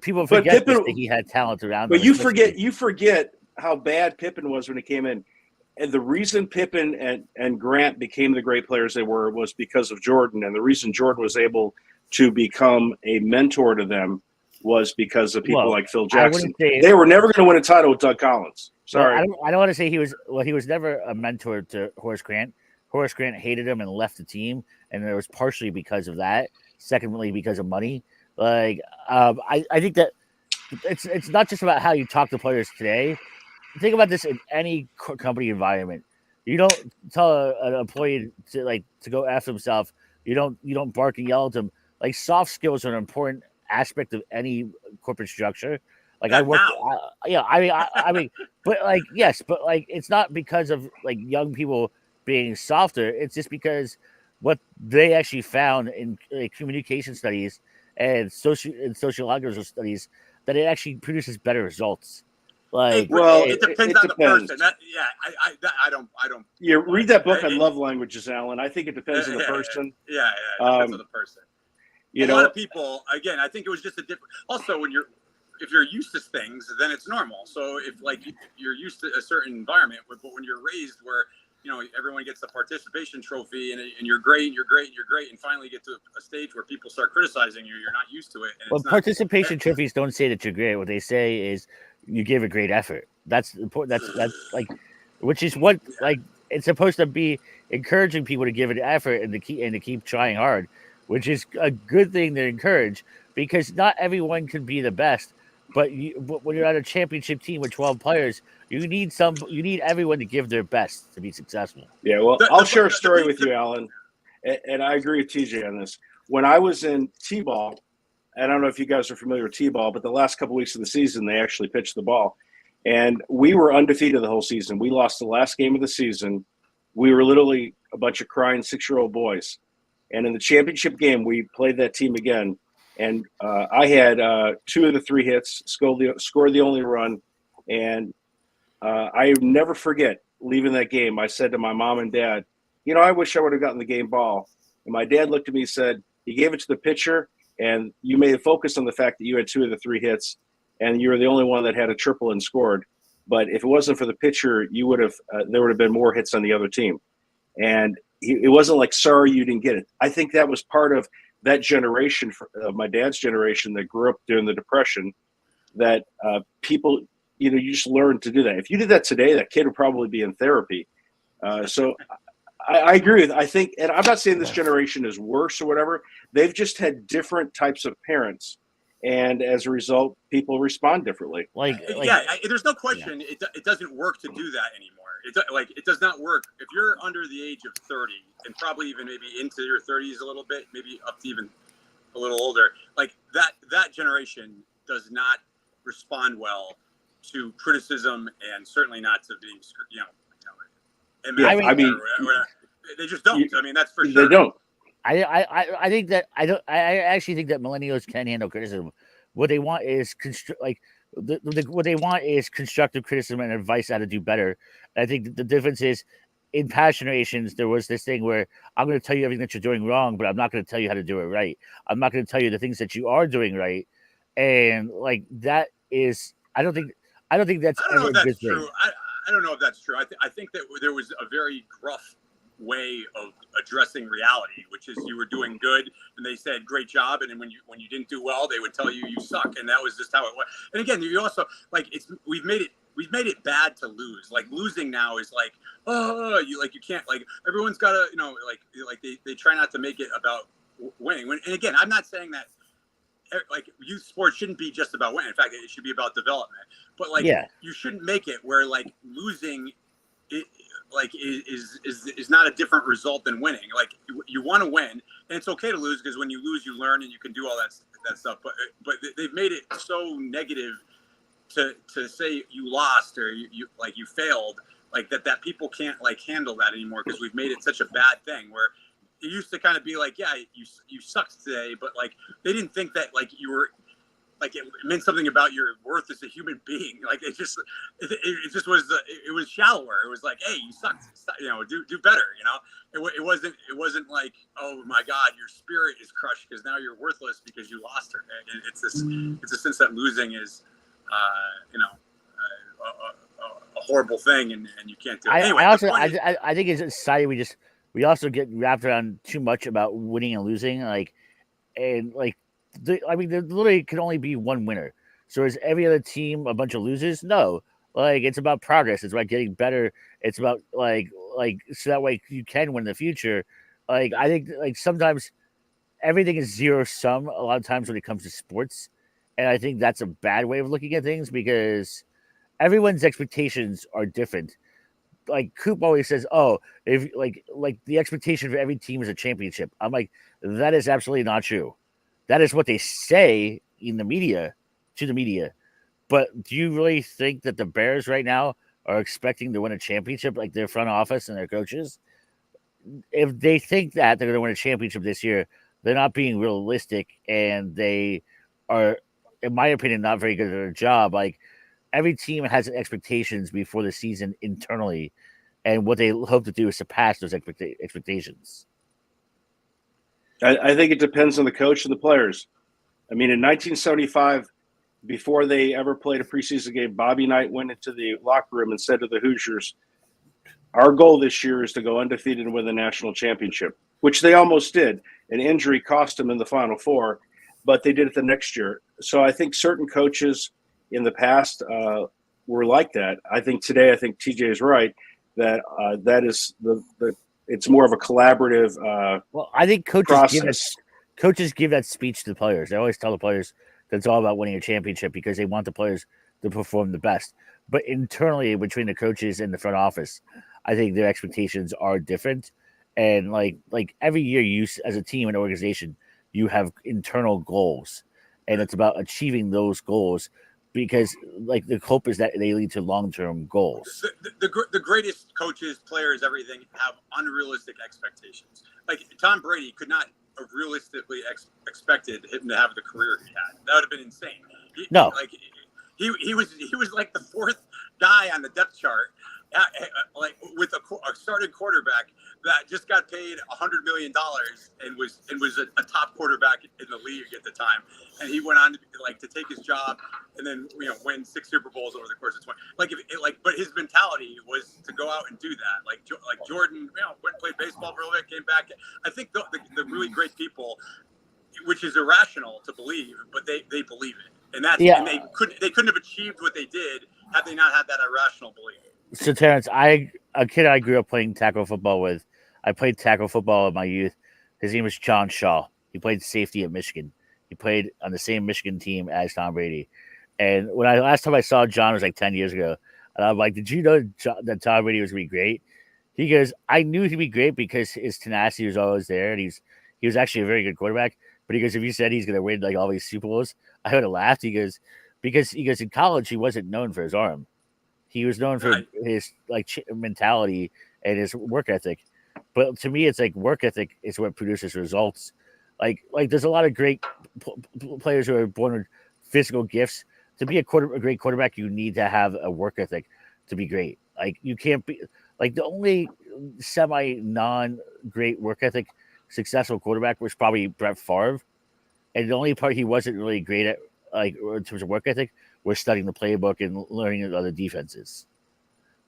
People forget that he had talent around him. But you forget how bad Pippen was when he came in. And the reason Pippen and Grant became the great players they were was because of Jordan. And the reason Jordan was able to become a mentor to them was because of people like Phil Jackson. They were never going to win a title with Doug Collins. Sorry. I don't want to say he was never a mentor to Horace Grant. Horace Grant hated him and left the team. And it was partially because of that. Secondly, because of money. I think that it's not just about how you talk to players today. Think about this in any company environment. You don't tell an employee to go after himself. You don't bark and yell at them. Like soft skills are an important aspect of any corporate structure. Like I Not work, now. yeah. I mean, but like yes, but like it's not because of like young people being softer. It's just because what they actually found in communication studies and sociological studies that it actually produces better results. Like, Well, it depends it on the depends. person. I don't. You read that book on It- love languages, Alan. I think it depends on the person. Yeah, it depends on the person. You A know, lot of people, again, I think it was just a different. Also, if you're used to things, then it's normal. So if like you're used to a certain environment, but when you're raised where everyone gets the participation trophy and you're great, and finally get to a stage where people start criticizing you, you're not used to it. And well, it's not, participation trophies don't say that you're great. What they say is you give a great effort. That's important. That's like, which is what like it's supposed to be encouraging people to give an effort and to keep trying hard, which is a good thing to encourage because not everyone can be the best. But when you're on a championship team with 12 players, you need everyone to give their best to be successful. yeah. Well, I'll share a story with you, Alan, and I agree with TJ on this. When I was in T-ball, I don't know if you guys are familiar with T-ball, but the last couple of weeks of the season, they actually pitched the ball, and we were undefeated the whole season. We lost the last game of the season. We were literally a bunch of crying 6-year-old boys, and in the championship game, we played that team again. And I had 2 of the 3 hits, scored the only run, and I never forget leaving that game. I said to my mom and dad, I wish I would have gotten the game ball. And my dad looked at me and said, "You gave it to the pitcher, and you made a focus on the fact that you had 2 of the 3 hits, and you were the only one that had a triple and scored. But if it wasn't for the pitcher, you would have there would have been more hits on the other team." And it wasn't like, sorry, you didn't get it. I think that was part of that generation, my dad's generation that grew up during the Depression, that people, you just learn to do that. If you did that today, that kid would probably be in therapy. So I agree with, I think, and I'm not saying this generation is worse or whatever. They've just had different types of parents. And as a result, people respond differently. There's no question. Yeah. It doesn't work to do that anymore. It does not work. If you're under the age of 30 and probably even maybe into your 30s a little bit, maybe up to even a little older, like that generation does not respond well to criticism and certainly not to being, they just don't. I mean, that's for sure. They don't. I think that I actually think that millennials can handle criticism. What they want is what they want is constructive criticism and advice how to do better. And I think the difference is in past generations, there was this thing where I'm going to tell you everything that you're doing wrong, but I'm not going to tell you how to do it right. I'm not going to tell you the things that you are doing right. And like that is, I don't think that's ever a good thing. I don't know if that's true. I think that there was a very gruff way of addressing reality, which is you were doing good and they said great job, and then when you didn't do well, they would tell you suck, and that was just how it was. And again, you also we've made it bad to lose. Like losing now is like, you can't, like everyone's got to they try not to make it about winning. And again, I'm not saying that like youth sports shouldn't be just about winning. In fact, it should be about development. But you shouldn't make it where like losing it like is not a different result than winning. Like you want to win, and it's okay to lose because when you lose, you learn and you can do all that stuff. But they've made it so negative to say you lost or you failed, like that people can't like handle that anymore because we've made it such a bad thing where it used to kind of be like, yeah, you sucked today, but like they didn't think that like you were like it meant something about your worth as a human being. Like it just was it was shallower. It was like, hey, you sucked, do better. It wasn't like, oh my God, your spirit is crushed because now you're worthless because you lost her. It's a sense that losing is a horrible thing and you can't do it. Anyway, I think as a society we also get wrapped around too much about winning and losing, there literally can only be one winner. So is every other team a bunch of losers? No. Like it's about progress. It's about getting better. It's about like so that way you can win in the future. Like I think like sometimes everything is zero sum a lot of times when it comes to sports. And I think that's a bad way of looking at things because everyone's expectations are different. Like Coop always says, "Oh, if like the expectation for every team is a championship." I'm like, that is absolutely not true. That is what they say in the media to the media. But do you really think that the Bears right now are expecting to win a championship, like their front office and their coaches? If they think that they're going to win a championship this year, they're not being realistic, and they are, in my opinion, not very good at their job. Like every team has expectations before the season internally, and what they hope to do is surpass those expectations. I think it depends on the coach and the players. I mean, in 1975, before they ever played a preseason game, Bobby Knight went into the locker room and said to the Hoosiers, "Our goal this year is to go undefeated and win the national championship," which they almost did. An injury cost them in the Final Four, but they did it the next year. So I think certain coaches in the past were like that. I think today, I think TJ is right that that is the it's more of a collaborative Well, I think process. coaches give that speech to the players. They always tell the players that it's all about winning a championship because they want the players to perform the best. But internally, between the coaches and the front office, I think their expectations are different. And like every year, you as a team and organization, you have internal goals, and it's about achieving those goals because like the hope is that they lead to long-term goals. The greatest coaches, players, everything have unrealistic expectations. Like Tom Brady could not have realistically expected him to have the career he had. That would have been insane. No. He was like the fourth guy on the depth chart, like with a starting quarterback that just got paid $100 million and was a top quarterback in the league at the time, and he went on to take his job and then win 6 Super Bowls over the course of 20. But his mentality was to go out and do that. Like Jordan, went and played baseball for a little bit, came back. I think the really great people, which is irrational to believe, but they believe it. And that's and they couldn't have achieved what they did had they not had that irrational belief. So Terrence, a kid I grew up playing tackle football with. I played tackle football in my youth. His name was John Shaw. He played safety at Michigan. He played on the same Michigan team as Tom Brady. And last time I saw John was like 10 years ago. And I'm like, did you know that Tom Brady was going to be great? He goes, I knew he'd be great because his tenacity was always there, and he was actually a very good quarterback. But he goes, if you said he's going to win like all these Super Bowls, I would have laughed. He goes, because in college he wasn't known for his arm. He was known for his mentality and his work ethic. But to me, it's like work ethic is what produces results. Like there's a lot of great players who are born with physical gifts. To be a great quarterback, you need to have a work ethic to be great. Like you can't be like the only non-great work ethic successful quarterback was probably Brett Favre, and the only part he wasn't really great at, like in terms of work ethic, was studying the playbook and learning other defenses.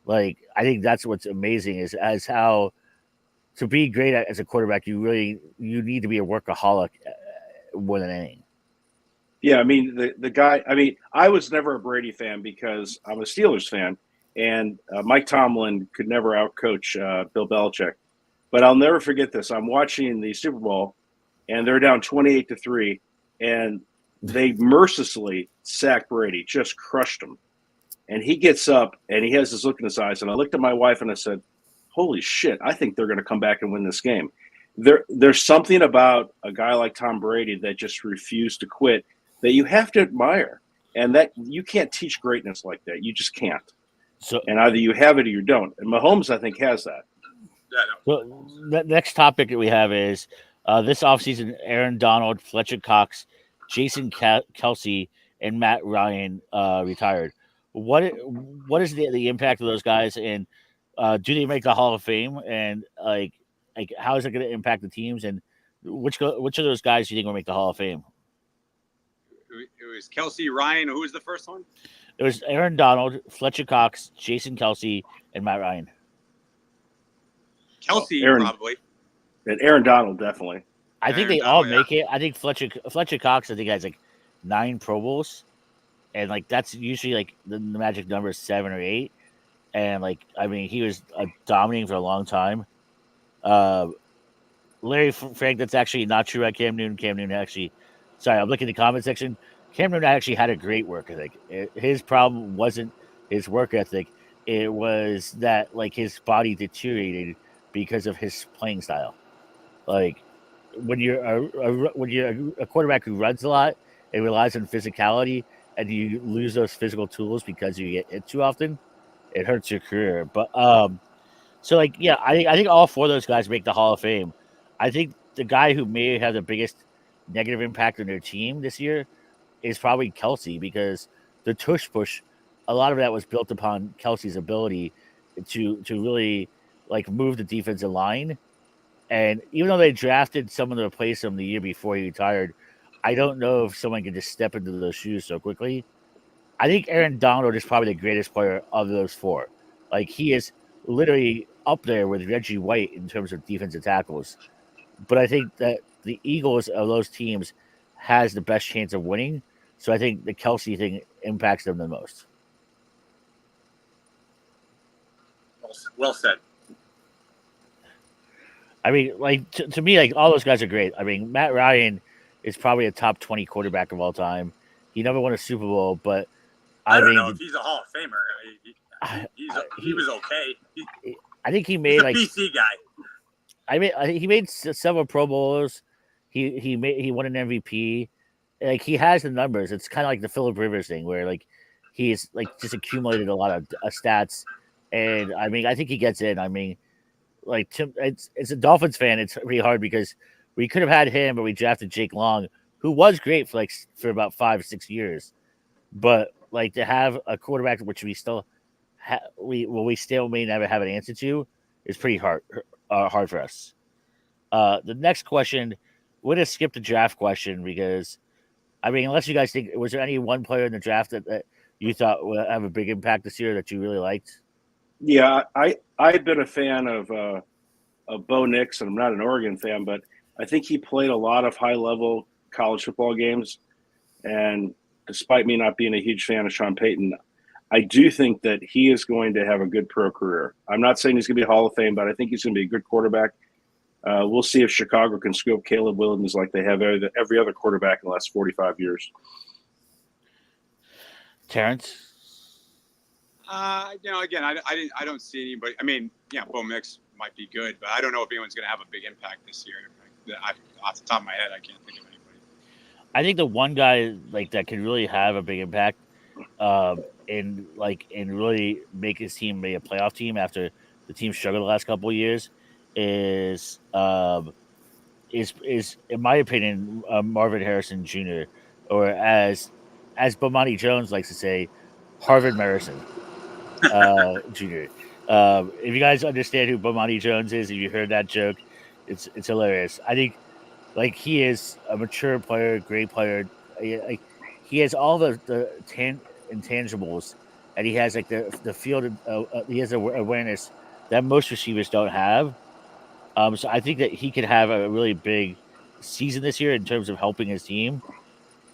Like I think that's what's amazing is as how to be great as a quarterback, you need to be a workaholic more than anything. Yeah, I mean the guy. I mean, I was never a Brady fan because I'm a Steelers fan, and Mike Tomlin could never outcoach Bill Belichick. But I'll never forget this. I'm watching the Super Bowl, and they're down 28-3, and they mercilessly sacked Brady, just crushed him. And he gets up, and he has this look in his eyes. And I looked at my wife, and I said, holy shit, I think they're going to come back and win this game. There's something about a guy like Tom Brady that just refused to quit that you have to admire. And that you can't teach greatness like that. You just can't. And either you have it or you don't. And Mahomes, I think, has that. So the next topic that we have is this offseason, Aaron Donald, Fletcher Cox, Jason Kelsey, and Matt Ryan retired. What is the impact of those guys, and do they make the Hall of Fame? And like how is it going to impact the teams? And which of those guys do you think will make the Hall of Fame? It was Kelsey, Ryan. Who was the first one? It was Aaron Donald, Fletcher Cox, Jason Kelsey, and Matt Ryan. Kelsey, probably. And Aaron Donald, definitely. I think they all make it. I think Fletcher Cox, I think, has like 9 Pro Bowls. And like that's usually like the magic number is 7 or 8. And like, I mean, he was dominating for a long time. Larry Frank, that's actually not true at Cam Newton. Cam Newton actually, sorry, I'm looking at the comment section. Cam Newton actually had a great work ethic. His problem wasn't his work ethic; it was that like his body deteriorated because of his playing style. Like when you're a quarterback who runs a lot and relies on physicality, and you lose those physical tools because you get hit too often, it hurts your career. But so like yeah, I think all four of those guys make the Hall of Fame. I think the guy who may have the biggest negative impact on their team this year is probably Kelsey because the tush push, a lot of that was built upon Kelsey's ability to really like move the defensive line. And even though they drafted someone to replace him the year before he retired, I don't know if someone can just step into those shoes so quickly. I think Aaron Donald is probably the greatest player of those four. Like he is literally up there with Reggie White in terms of defensive tackles. But I think that the Eagles of those teams has the best chance of winning. So I think the Kelsey thing impacts them the most. Well said. I mean, like to me, like all those guys are great. I mean, Matt Ryan is probably a top 20 quarterback of all time. He never won a Super Bowl, but I don't mean, know if he's a Hall of Famer. He was okay. I think he He's made a like PC guy. I think he made several Pro Bowlers. He won an MVP. Like he has the numbers. It's kind of like the Phillip Rivers thing, where like he's like just accumulated a lot of stats. And I mean, I think he gets in. I mean, like Tim, it's a Dolphins fan. It's pretty hard because we could have had him, but we drafted Jake Long, who was great for about 5 or 6 years. But like to have a quarterback which we still we still may never have an answer to is pretty hard for us. The next question, we're gonna skip the draft question because I mean, unless you guys think, was there any one player in the draft that you thought would have a big impact this year that you really liked? Yeah, I've been a fan of Bo Nix, and I'm not an Oregon fan, but I think he played a lot of high level college football games. And despite me not being a huge fan of Sean Payton, I do think that he is going to have a good pro career. I'm not saying he's going to be a Hall of Fame, but I think he's going to be a good quarterback. We'll see if Chicago can scoop Caleb Williams like they have every other quarterback in the last 45 years. Terrence? Again, I don't see anybody. I mean, yeah, Bo Nix might be good, but I don't know if anyone's going to have a big impact this year. Off the top of my head, I can't think of anybody. I think the one guy like that could really have a big impact, and really make his team be a playoff team after the team struggled the last couple of years, is in my opinion Marvin Harrison Jr. or as Bomani Jones likes to say, Harvard Marison Jr. If you guys understand who Bomani Jones is, if you heard that joke, it's hilarious. I think like he is a mature player, great player. Like he has all the intangibles, and he has like the field. He has awareness that most receivers don't have. So I think that he could have a really big season this year in terms of helping his team.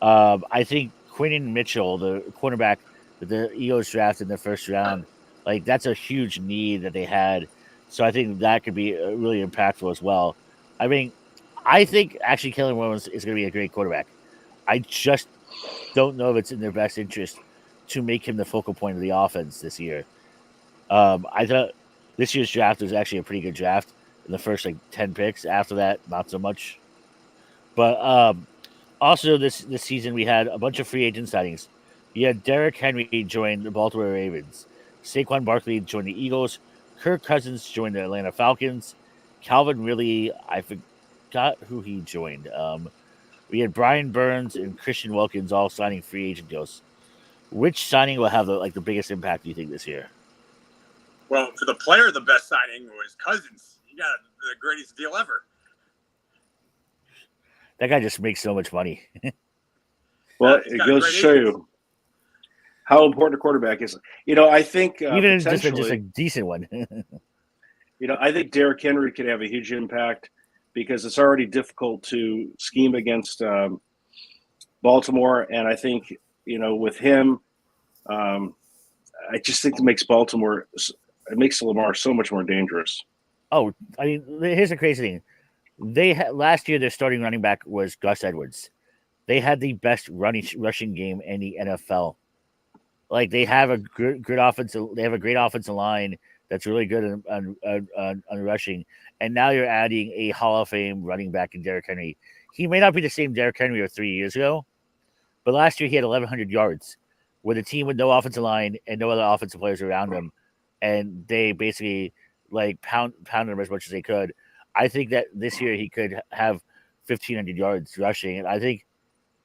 I think Quinton Mitchell, the cornerback that the Eagles drafted in the first round, like that's a huge need that they had. So I think that could be really impactful as well. I mean, I think actually Kellen Williams is going to be a great quarterback. I just don't know if it's in their best interest to make him the focal point of the offense this year. I thought this year's draft was actually a pretty good draft in the first like 10 picks. After that, not so much. But also this season we had a bunch of free agent signings. You had Derrick Henry join the Baltimore Ravens. Saquon Barkley joined the Eagles. Kirk Cousins joined the Atlanta Falcons. Calvin Ridley, I forgot who he joined. We had Brian Burns and Christian Wilkins all signing free agent deals. Which signing will have the biggest impact, do you think, this year? Well, for the player, the best signing was Cousins. He got the greatest deal ever. That guy just makes so much money. Well, it goes to show you how important a quarterback is. I think even just a decent one. I think Derrick Henry could have a huge impact because it's already difficult to scheme against Baltimore, and I think with him, I just think it makes Lamar so much more dangerous. Oh, I mean, here's the crazy thing. Last year their starting running back was Gus Edwards. they had the best rushing game in the NFL. Like they have a good offensive. They have a great offensive line that's really good on rushing. And now you're adding a Hall of Fame running back in Derrick Henry. He may not be the same Derrick Henry of 3 years ago, but last year he had 1,100 yards with a team with no offensive line and no other offensive players around him, and they basically like pounded him as much as they could. I think that this year he could have 1,500 yards rushing, and I think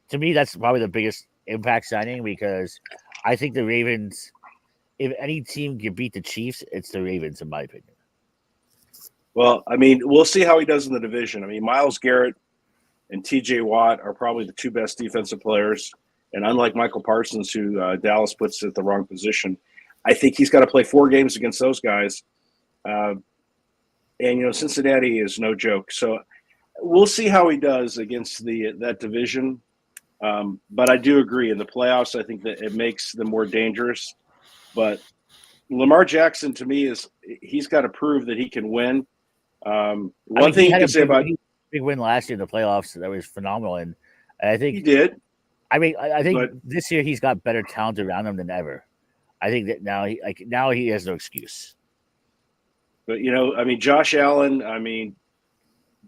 to me that's probably the biggest impact signing because I think the Ravens, if any team can beat the Chiefs, it's the Ravens, in my opinion. Well, I mean, we'll see how he does in the division. I mean, Myles Garrett and T.J. Watt are probably the two best defensive players. And unlike Michael Parsons, who Dallas puts at the wrong position, I think he's got to play 4 games against those guys. And, Cincinnati is no joke. So we'll see how he does against that division. But I do agree. In the playoffs, I think that it makes them more dangerous. But Lamar Jackson, to me, he's got to prove that he can win. One thing you can say about big win last year in the playoffs that was phenomenal, and I think he did. I mean, I think this year he's got better talent around him than ever. I think that now he has no excuse. But Josh Allen.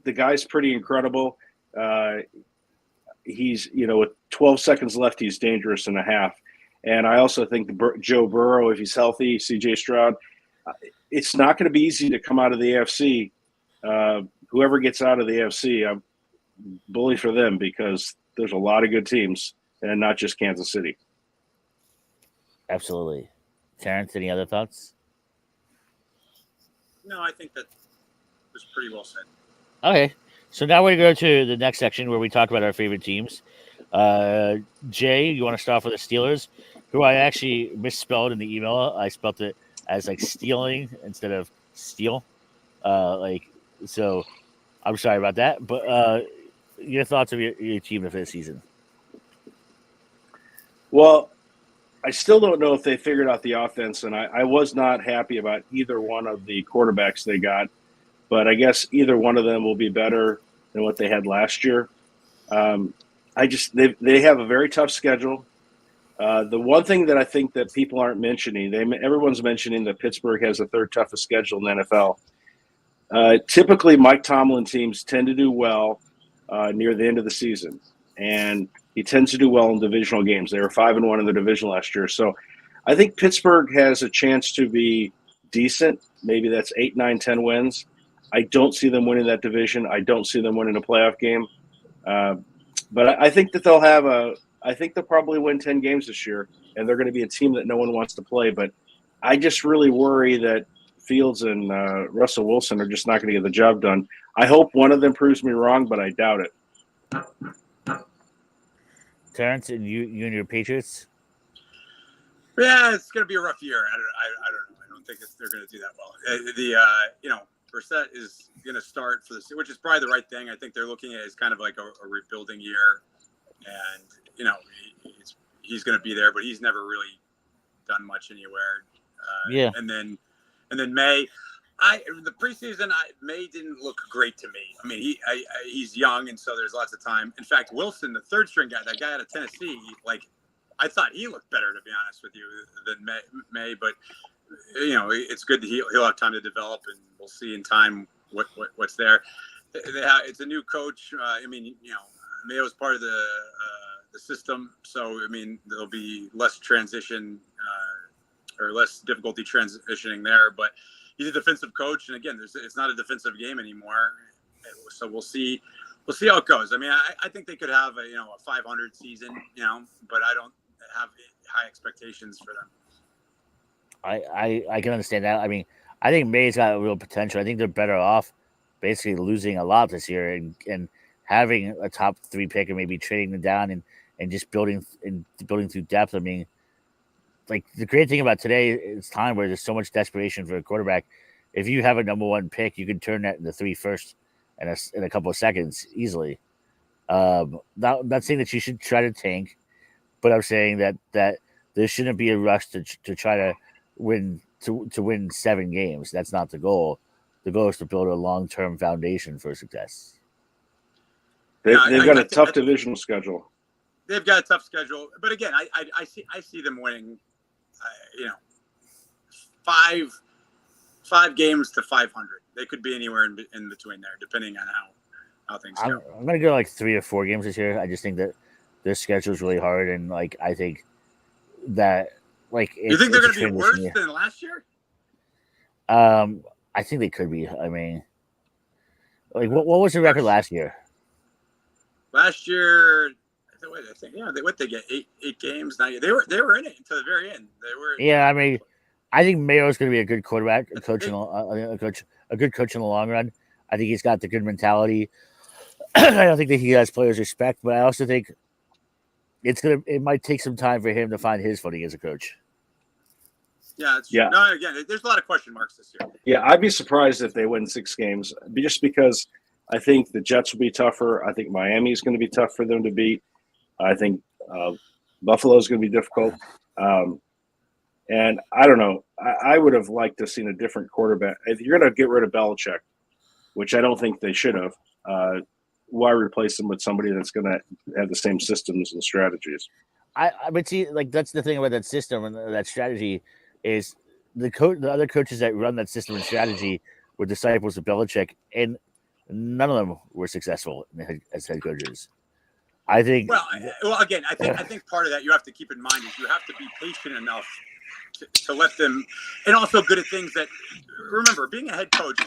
The guy's pretty incredible. He's with 12 seconds left, he's dangerous and a half. And I also think Joe Burrow, if he's healthy, C.J. Stroud, it's not going to be easy to come out of the AFC. Whoever gets out of the AFC, I'm bully for them because there's a lot of good teams and not just Kansas City. Absolutely. Terrence, any other thoughts? No, I think that was pretty well said. Okay. So now we're going to go to the next section where we talk about our favorite teams. Jay, you want to start off with the Steelers, who I actually misspelled in the email. I spelled it as like stealing instead of steal. So I'm sorry about that. But your thoughts of your team for this season? Well, I still don't know if they figured out the offense, and I was not happy about either one of the quarterbacks they got. But I guess either one of them will be better than what they had last year. They have a very tough schedule. The one thing that I think that people aren't mentioning, everyone's mentioning that Pittsburgh has the 3rd toughest schedule in the NFL. Typically, Mike Tomlin teams tend to do well near the end of the season, and he tends to do well in divisional games. They were 5-1 in the division last year, so I think Pittsburgh has a chance to be decent. Maybe that's 8, 9, 10 wins. I don't see them winning that division. I don't see them winning a playoff game. But I think that I think they'll probably win 10 games this year, and they're going to be a team that no one wants to play. But I just really worry that Fields and Russell Wilson are just not going to get the job done. I hope one of them proves me wrong, but I doubt it. Terrence, and you and your Patriots? Yeah, it's going to be a rough year. I don't know. I don't think they're going to do that well. Brissett is going to start for which is probably the right thing. I think they're looking at it as kind of like a rebuilding year, and he's going to be there, but he's never really done much anywhere. And then May, the preseason May didn't look great to me. I mean, he's young, and so there's lots of time. In fact, Wilson, the 3rd string guy, that guy out of Tennessee, I thought he looked better, to be honest with you, than May. But it's good that he'll have time to develop, and we'll see in time what's there. It's a new coach. Mayo's part of the system, so there'll be less transition or less difficulty transitioning there. But he's a defensive coach, and again, it's not a defensive game anymore. So we'll see how it goes. I think they could have a 500 season, but I don't have high expectations for them. I can understand that. I think May's got a real potential. I think they're better off basically losing a lot this year and having a top 3 pick and maybe trading them down and just building through depth. The great thing about today is time where there's so much desperation for a quarterback. If you have a number 1 pick, you can turn that into 3 firsts in a couple of seconds easily. Not saying that you should try to tank, but I'm saying that there shouldn't be a rush to try to win 7 games. That's not the goal. The goal is to build a long-term foundation for success. They've got a tough divisional schedule. they've got a tough schedule. But again, I see them winning. Five games to 500. They could be anywhere in between there, depending on how things go. I'm gonna go like 3 or 4 games this year. I just think that their schedule is really hard, and like I think that like you think they're going to be worse than last year? I think they could be. I mean, like what was the record last year? Last year, I think they get 8 games. Now they were in it until the very end. They were. Yeah, I mean, I think Mayo's going to be a good quarterback, a good coach in the long run. I think he's got the good mentality. I don't think that he has players' respect, but I also think it might take some time for him to find his footing as a coach. Yeah, it's true. No, again, there's a lot of question marks this year. Yeah, I'd be surprised if they win 6 games, just because I think the Jets will be tougher. I think Miami is going to be tough for them to beat. I think Buffalo is going to be difficult. And I don't know. I would have liked to have seen a different quarterback. If you're going to get rid of Belichick, which I don't think they should have, why replace him with somebody that's going to have the same systems and strategies? I would see, like, that's the thing about that system and that strategy is the other coaches that run that system and strategy were disciples of Belichick, and none of them were successful as head coaches. I think. Well, again, I think part of that you have to keep in mind is you have to be patient enough to let them, and also good at things that. Remember, being a head coach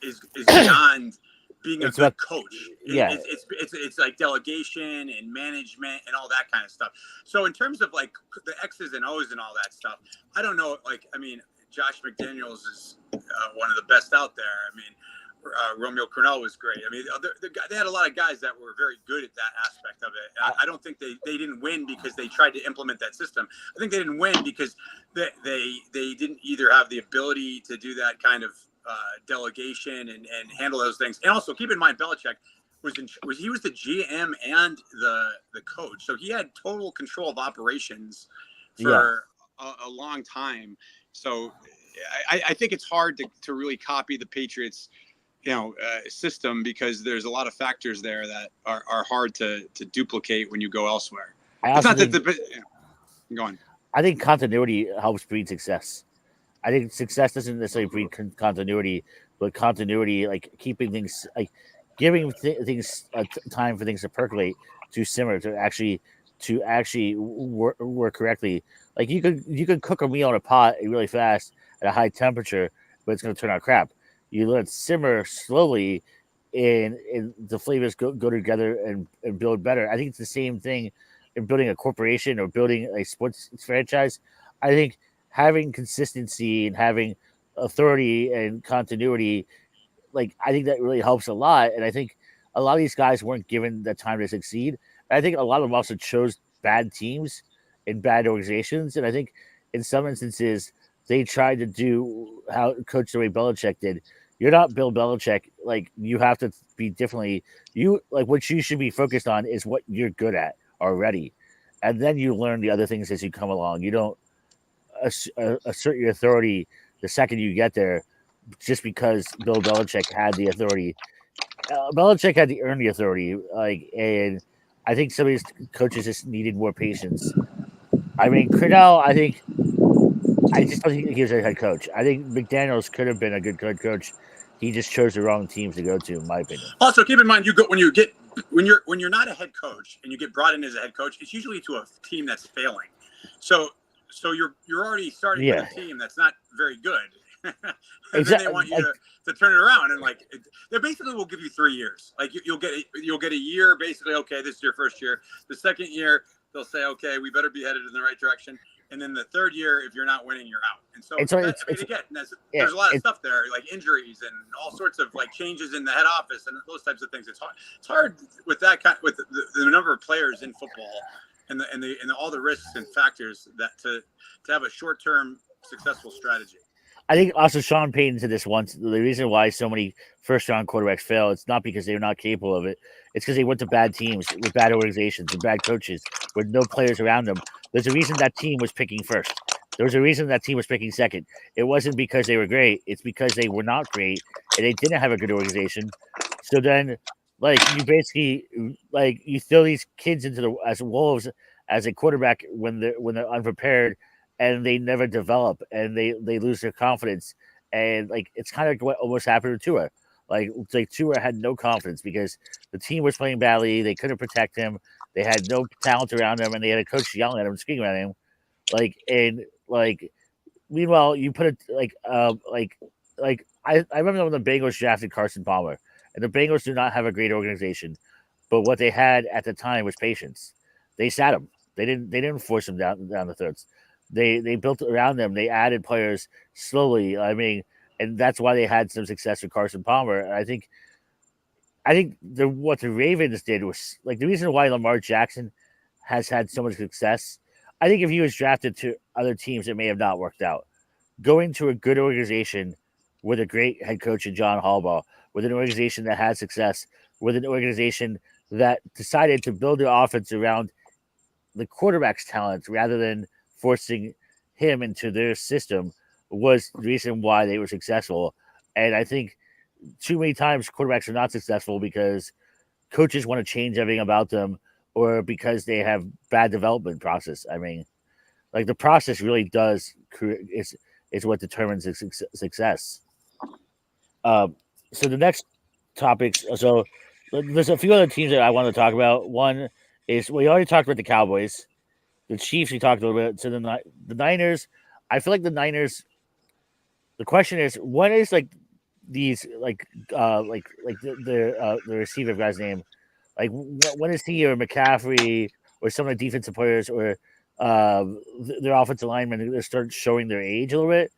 is beyond being a good coach. It's like delegation and management and all that kind of stuff. So in terms of like the X's and O's and all that stuff, I don't know. Like, I mean, Josh McDaniels is one of the best out there. I mean, Romeo Crennel was great. I mean, they had a lot of guys that were very good at that aspect of it. I don't think they didn't win because they tried to implement that system. I think they didn't win because they didn't either have the ability to do that kind of delegation and handle those things. And also keep in mind, Belichick was the GM and the coach, so he had total control of operations for a long time. So I think it's hard to really copy the Patriots system because there's a lot of factors there that are hard to duplicate when you go elsewhere. It's not go on. I think continuity helps breed success. I think success doesn't necessarily breed continuity, but continuity, like keeping things, like giving things time for things to percolate, to simmer, to actually work correctly. Like you could cook a meal in a pot really fast at a high temperature, but it's going to turn out crap. You let it simmer slowly, and the flavors go together and build better. I think it's the same thing in building a corporation or building a sports franchise. I think having consistency and having authority and continuity, like I think that really helps a lot. And I think a lot of these guys weren't given the time to succeed. And I think a lot of them also chose bad teams and bad organizations. And I think in some instances they tried to do how coach the way Belichick did. You're not Bill Belichick. Like you have to be differently. You like what you should be focused on is what you're good at already. And then you learn the other things as you come along. You don't assert your authority the second you get there just because Bill Belichick had the authority. Belichick had to earn the authority. And I think some of these coaches just needed more patience. I mean, Crennel, I just don't think he was a head coach. I think McDaniels could have been a good coach. He just chose the wrong teams to go to, in my opinion. Also, keep in mind, when you're not a head coach and you get brought in as a head coach, it's usually to a team that's failing. So you're already starting with a team that's not very good. And then they want you to turn it around, and like they basically will give you 3 years. Like you'll get a year, basically. Okay, this is your first year. The second year, they'll say, okay, we better be headed in the right direction. And then the third year, if you're not winning, you're out. And so there's a lot of stuff there, like injuries and all sorts of like changes in the head office and those types of things. It's hard with that with the number of players in football and all the risks and factors that to have a short-term successful strategy. I think also Sean Payton said this once. The reason why so many first-round quarterbacks fail, it's not because they're not capable of it. It's because they went to bad teams with bad organizations and bad coaches with no players around them. There's a reason that team was picking first. There was a reason that team was picking second. It wasn't because they were great. It's because they were not great and they didn't have a good organization. So then like you basically like you throw these kids into the as wolves as a quarterback when they're unprepared and they never develop and they lose their confidence and like it's kind of like what almost happened to Tua. Like Tua had no confidence because the team was playing badly. They couldn't protect him. They had no talent around him, and they had a coach yelling at him, screaming at him. Meanwhile, you put it I remember when the Bengals drafted Carson Palmer, and the Bengals do not have a great organization, but what they had at the time was patience. They sat him. They didn't force him down the throats. They built around them. They added players slowly. I mean, and that's why they had some success with Carson Palmer. And I think what the Ravens did was like the reason why Lamar Jackson has had so much success. I think if he was drafted to other teams, it may have not worked out. Going to a good organization with a great head coach in John Harbaugh, with an organization that had success, with an organization that decided to build their offense around the quarterback's talent rather than forcing him into their system was the reason why they were successful. And I think too many times quarterbacks are not successful because coaches want to change everything about them or because they have bad development process. I mean, like the process really does is what determines success. So the next topics. So there's a few other teams that I want to talk about. One is we already talked about the Cowboys, the Chiefs. We talked a little bit. So the Niners. I feel like the Niners. The question is, what is like these the receiver guy's name? Like when is he or McCaffrey or some of the defensive players or their offensive linemen they start showing their age a little bit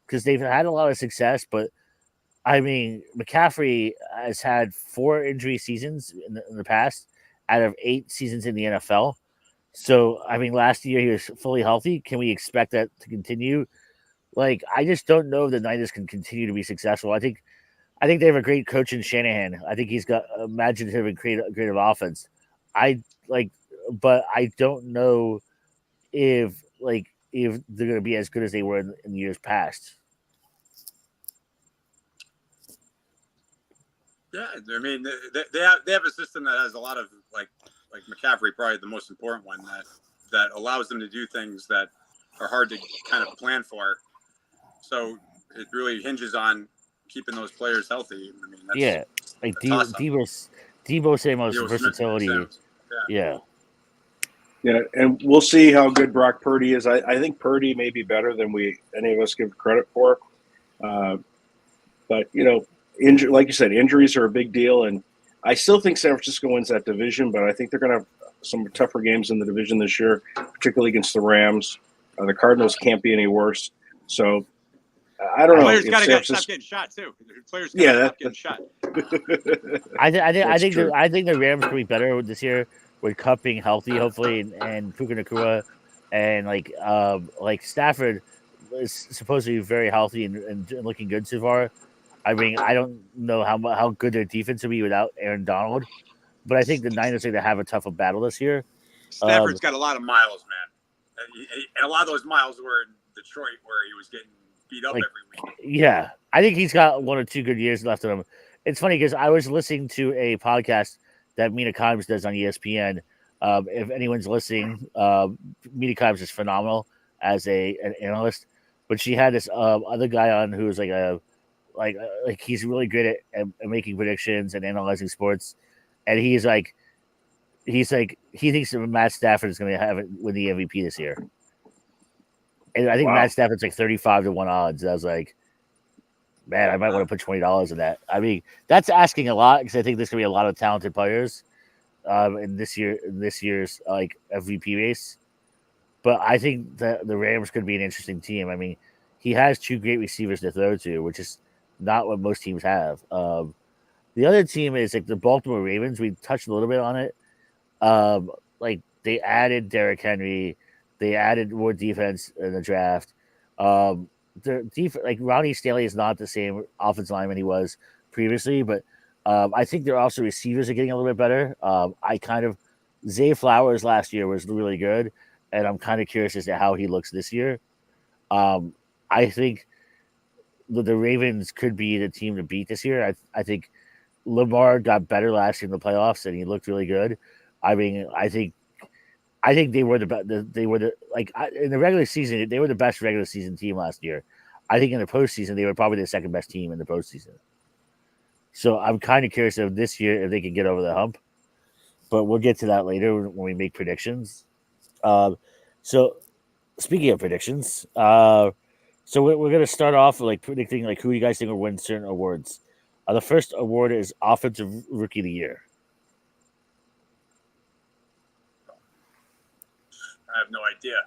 because they've had a lot of success, but I mean McCaffrey has had 4 injury seasons in the past out of 8 seasons in the NFL. So I mean, last year he was fully healthy. Can we expect that to continue? Like, I just don't know if the Niners can continue to be successful. I think they have a great coach in Shanahan. I think he's got imaginative and creative offense. I like, but I don't know if they're going to be as good as they were in years past. Yeah, I mean they have a system that has a lot of like McCaffrey, probably the most important one that allows them to do things that are hard to kind of plan for. So it really hinges on keeping those players healthy. I mean, that's like Debo Samuel's versatility. Yeah. Yeah, and we'll see how good Brock Purdy is. I think Purdy may be better than any of us give credit for. But like you said, injuries are a big deal, and I still think San Francisco wins that division. But I think they're going to have some tougher games in the division this year, particularly against the Rams. The Cardinals can't be any worse. So I don't know. Players got to stop getting shot too. Players got to stop getting shot. I think the Rams can be better this year with Kupp being healthy, hopefully, and Puka Nacua, and like Stafford is supposed to be very healthy and looking good so far. I mean, I don't know how good their defense will be without Aaron Donald, but I think the Niners are going to have a tougher battle this year. Stafford's got a lot of miles, man. And a lot of those miles were in Detroit, where he was getting beat up every week. Yeah, I think he's got 1 or 2 good years left in him. It's funny because I was listening to a podcast that Mina Kimes does on ESPN. If anyone's listening, Mina Kimes is phenomenal as an analyst. But she had this other guy on who was like he's really good at making predictions and analyzing sports. And he thinks that Matt Stafford is going to win the MVP this year. And I think Matt Stafford's like 35-1 odds. I was like, man, I might want to put $20 in that. I mean, that's asking a lot because I think there's going to be a lot of talented players in this year's like MVP race. But I think that the Rams could be an interesting team. I mean, he has 2 great receivers to throw to, which is not what most teams have. The other team is like the Baltimore Ravens. We touched a little bit on it. Like they added Derrick Henry. They added more defense in the draft. Their like Ronnie Stanley is not the same offensive lineman he was previously, but I think their also receivers are getting a little bit better. Zay Flowers last year was really good, and I'm kind of curious as to how he looks this year. I think the Ravens could be the team to beat this year. I think Lamar got better last year in the playoffs, and he looked really good. I mean, I think they were in the regular season, they were the best regular season team last year. I think in the postseason, they were probably the second best team in the postseason. So I'm kind of curious of this year if they can get over the hump, but we'll get to that later when we make predictions. So speaking of predictions, so we're gonna start off like predicting like who you guys think will win certain awards. The first award is Offensive Rookie of the Year. I have no idea.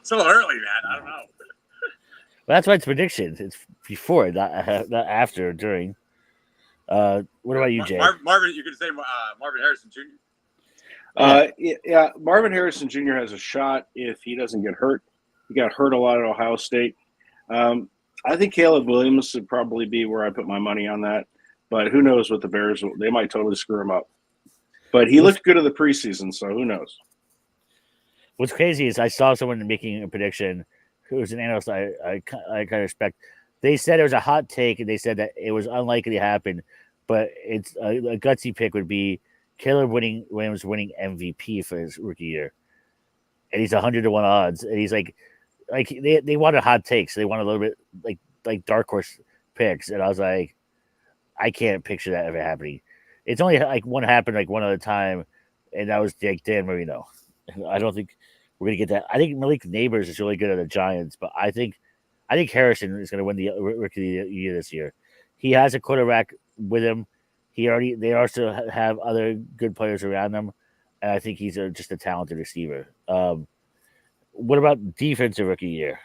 So early, man. I don't know. Well, that's why it's predictions. It's before, not after or during. What about you, Jay? Marvin, you could say Marvin Harrison Jr. Yeah, Marvin Harrison Jr. has a shot if he doesn't get hurt. He got hurt a lot at Ohio State. I think Caleb Williams would probably be where I put my money on that. But who knows what the Bears – they might totally screw him up. But he looked good in the preseason, so who knows? What's crazy is I saw someone making a prediction who was an analyst I kind of respect. They said it was a hot take, and they said that it was unlikely to happen, but it's a gutsy pick would be Caleb Williams winning MVP for his rookie year. And he's 100-1 odds. And he's like they wanted hot takes. They wanted a little bit like dark horse picks. And I was like, I can't picture that ever happening. It's only like one happened like one other time, and that was Dan Marino. I don't think we're gonna get that. I think Malik Neighbors is really good at the Giants, but I think Harrison is gonna win the rookie of the year this year. He has a quarterback with him. They also have other good players around them, and I think he's just a talented receiver. What about defensive rookie year?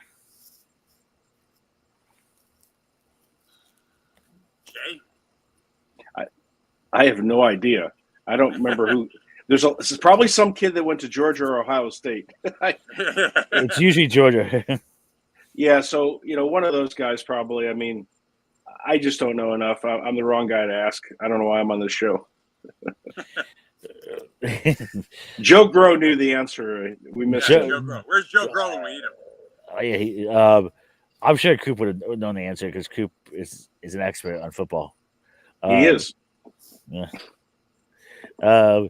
Jay? I have no idea. I don't remember who. This is probably some kid that went to Georgia or Ohio State. It's usually Georgia. Yeah, so one of those guys probably. I mean, I just don't know enough. I'm the wrong guy to ask. I don't know why I'm on this show. Joe Grow knew the answer. We missed Yeah, it. Joe Grow. Where's Joe Grow when we need him? Yeah, I'm sure Coop would have known the answer because Coop is an expert on football. He is. Yeah. I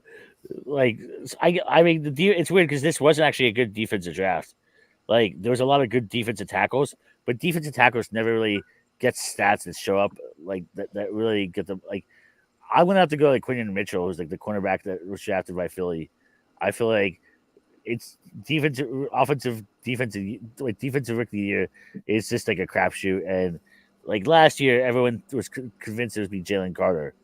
mean, it's weird because this wasn't actually a good defensive draft. Like, there was a lot of good defensive tackles, but defensive tackles never really get stats that show up like that really get them. Like, I'm gonna have to go like Quinton Mitchell, who's like the cornerback that was drafted by Philly. I feel like it's defensive rookie of the year is just like a crapshoot. And like last year, everyone was convinced it would be Jalen Carter.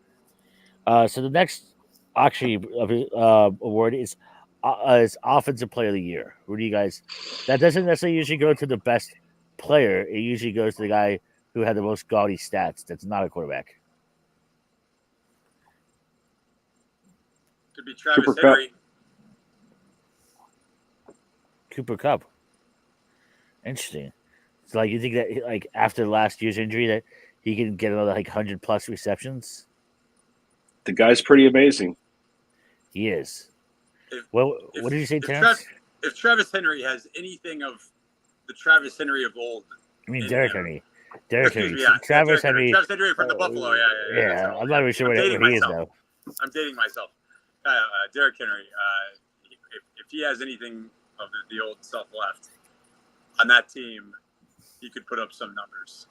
So the next award is Offensive Player of the Year. What do you guys? That doesn't necessarily usually go to the best player. It usually goes to the guy who had the most gaudy stats. That's not a quarterback. Could be Travis Cooper Henry. Cooper Kupp. Interesting. So, like, you think that like after last year's injury that he can get another like 100+ receptions? The guy's pretty amazing. He is. If- Well, what did you say, if Terrence? If Travis Henry has anything of the Travis Henry of old, I mean, in Derrick him. Henry. Derrick Henry. Yeah, Travis Derrick Henry. Travis Henry from the Buffalo. Yeah. Yeah, I'm not even sure I'm where dating he is myself. now. I'm dating myself. Derrick Henry. If he has anything of the old stuff left on that team, he could put up some numbers.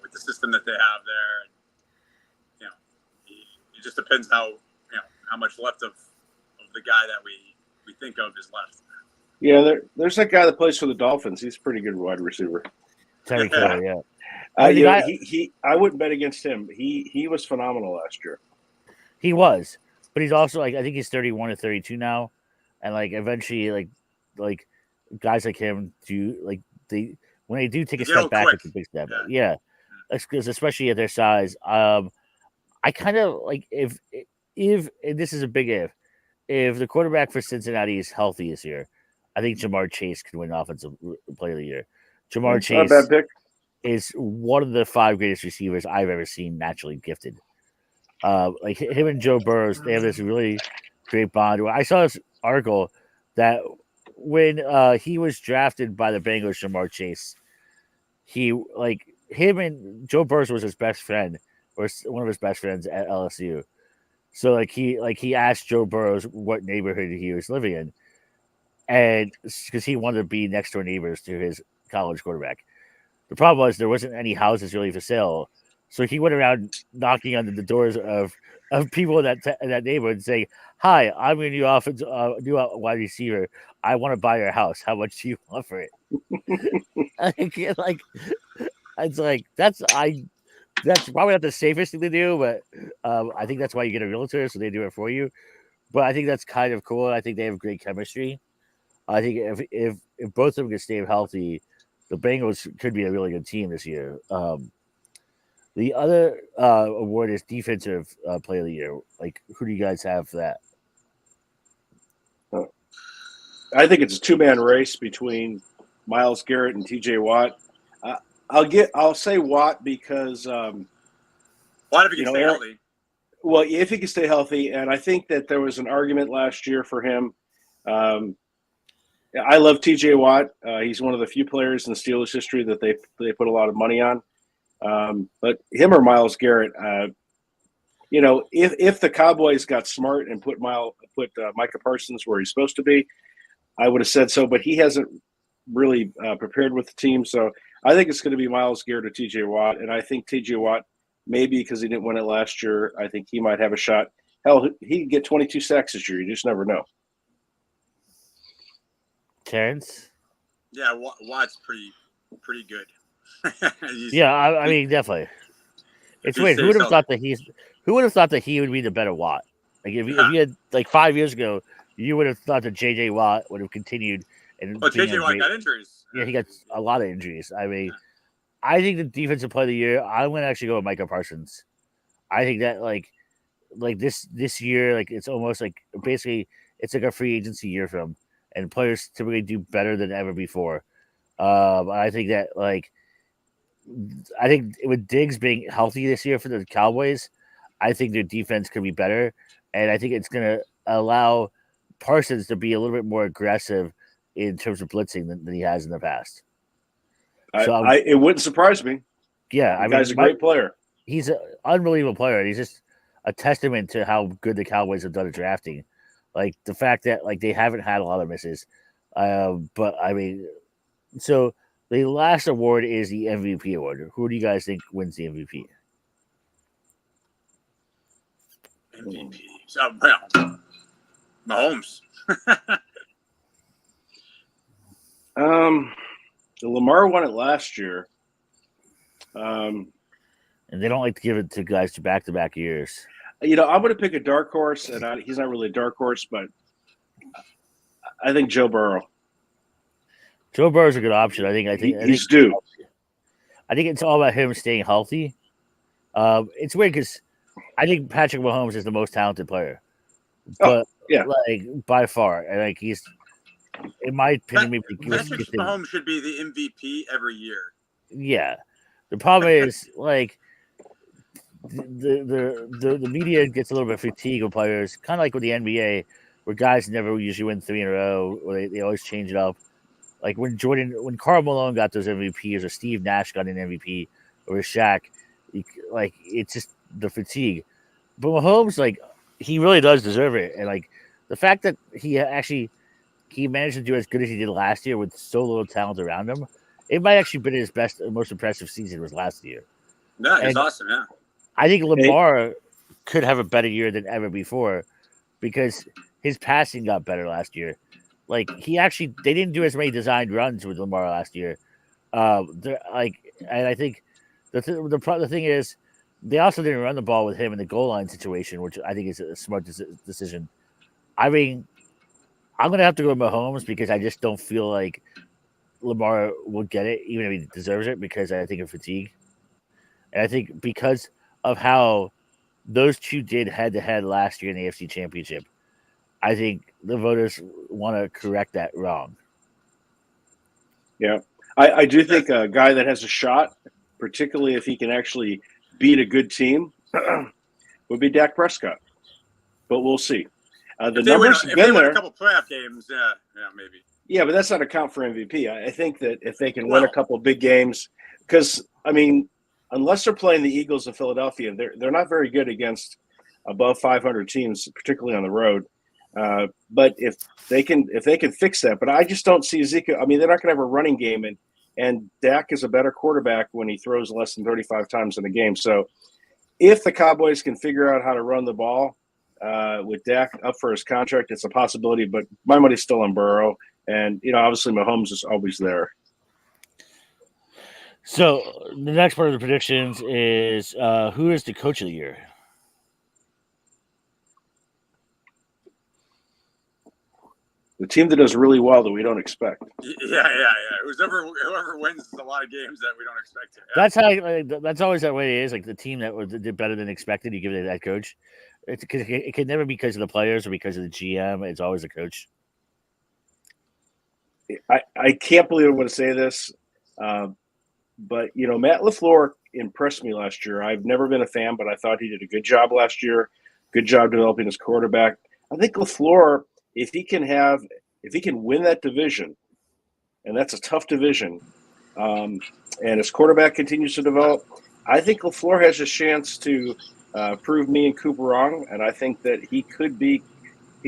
With the system that they have there, it just depends how much left of the guy that we think of is left. Yeah, there's that guy that plays for the Dolphins. He's a pretty good wide receiver. Terry Kill, yeah. I wououldn't bet against him. He was phenomenal last year. He was, but he's also like I think he's 31 or 32 now, and like eventually like guys like him do like when they do take a step back, it's a big step. Yeah. Because especially at their size, I kind of like if and this is a big if the quarterback for Cincinnati is healthy this year, I think Jamar Chase could win Offensive Player of the Year. Jamar Chase not a bad pick. is one of the 5 greatest receivers I've ever seen naturally gifted. Like him and Joe Burrow, they have this really great bond. I saw this article that when he was drafted by the Bengals, Jamar Chase, he like him and Joe Burrows was his best friend, or one of his best friends at LSU. So he asked Joe Burrows what neighborhood he was living in, and because he wanted to be next door neighbors to his college quarterback. The problem was there wasn't any houses really for sale, so he went around knocking on the doors of people in that neighborhood saying, "Hi, I'm your new wide receiver. I want to buy your house. How much do you want for it?" like it's like that's probably not the safest thing to do, but I think that's why you get a realtor, so they do it for you. But I think that's kind of cool. I think they have great chemistry. I think if both of them can stay healthy, the Bengals could be a really good team this year. The other award is defensive player of the year. Like, who do you guys have for that? I think it's a two-man race between Myles Garrett and T.J. Watt. I'll say Watt because Watt if he can stay healthy. Well, if he can stay healthy, and I think that there was an argument last year for him. I love T.J. Watt. He's one of the few players in the Steelers history that they put a lot of money on. But him or Myles Garrett, if the Cowboys got smart and put Micah Parsons where he's supposed to be, I would have said so. But he hasn't really prepared with the team, so I think it's going to be Myles Garrett or T.J. Watt. And I think T.J. Watt, maybe because he didn't win it last year, I think he might have a shot. Hell, he could get 22 sacks this year. You just never know. Terrence? Yeah, Watt's pretty good. Yeah, I mean, definitely. It's weird. Who would have thought that he would be the better Watt? Like if you had like 5 years ago, you would have thought that J.J. Watt would have continued. But J.J. Watt got injuries. Yeah, he got a lot of injuries. I mean, I think the defensive player of the year, I'm going to actually go with Micah Parsons. I think that like this year, like it's almost like basically it's like a free agency year for him, and players typically do better than ever before. I think that with Diggs being healthy this year for the Cowboys, I think their defense could be better, and I think it's going to allow Parsons to be a little bit more aggressive in terms of blitzing than he has in the past. It wouldn't surprise me. Yeah, the guy's a great player. He's an unbelievable player. He's just a testament to how good the Cowboys have done at drafting. Like the fact that they haven't had a lot of misses. But I mean, so the last award is the MVP award. Who do you guys think wins the MVP? MVP. Mahomes. Lamar won it last year. And they don't like to give it to guys to back-to-back years. I'm going to pick a dark horse, and he's not really a dark horse, but I think Joe Burrow. Joe Burrow's a good option. I think he's due. I think it's all about him staying healthy. It's weird because I think Patrick Mahomes is the most talented player, but by far, and he's, in my opinion, Patrick Mahomes should be the MVP every year. Yeah, the problem is the media gets a little bit fatigued with players, kind of like with the NBA, where guys never usually win 3 in a row, or they always change it up. Like when Karl Malone got those MVPs, or Steve Nash got an MVP, or Shaq, it's just the fatigue. But Mahomes, he really does deserve it, and the fact that he managed to do as good as he did last year with so little talent around him, it might actually been his best, most impressive season was last year. Yeah, it's awesome. Yeah, I think Lamar could have a better year than ever before because his passing got better last year. They didn't do as many designed runs with Lamar last year. And I think the thing is, they also didn't run the ball with him in the goal line situation, which I think is a smart decision. I mean, I'm going to have to go with Mahomes because I just don't feel like Lamar will get it, even if he deserves it, because I think of fatigue. And I think because of how those two did head-to-head last year in the AFC Championship, I think the voters want to correct that wrong. Yeah. I do think a guy that has a shot, particularly if he can actually beat a good team, would be Dak Prescott. But we'll see. The numbers if they win a couple playoff games, maybe. Yeah, but that's not a count for MVP. I think that if they can win a couple big games, because I mean, unless they're playing the Eagles of Philadelphia, they're not very good against above 500 teams, particularly on the road. But if they can fix that, but I just don't see Zeke. I mean, they're not going to have a running game, and Dak is a better quarterback when he throws less than 35 times in a game. So if the Cowboys can figure out how to run the ball with Dak up for his contract, it's a possibility. But my money's still on Burrow, and obviously Mahomes is always there. So the next part of the predictions is who is the coach of the year? The team that does really well that we don't expect. Yeah. Whoever wins a lot of games that we don't expect to. Yeah. That's always that way it is. Like the team that did better than expected, you give it to that coach. It's because it can never be because of the players or because of the GM. It's always the coach. I can't believe I'm going to say this, but Matt LaFleur impressed me last year. I've never been a fan, but I thought he did a good job last year. Good job developing his quarterback. I think LaFleur, if he can win that division, and that's a tough division, and his quarterback continues to develop, I think LaFleur has a chance to prove me and Cooper wrong, and I think that he could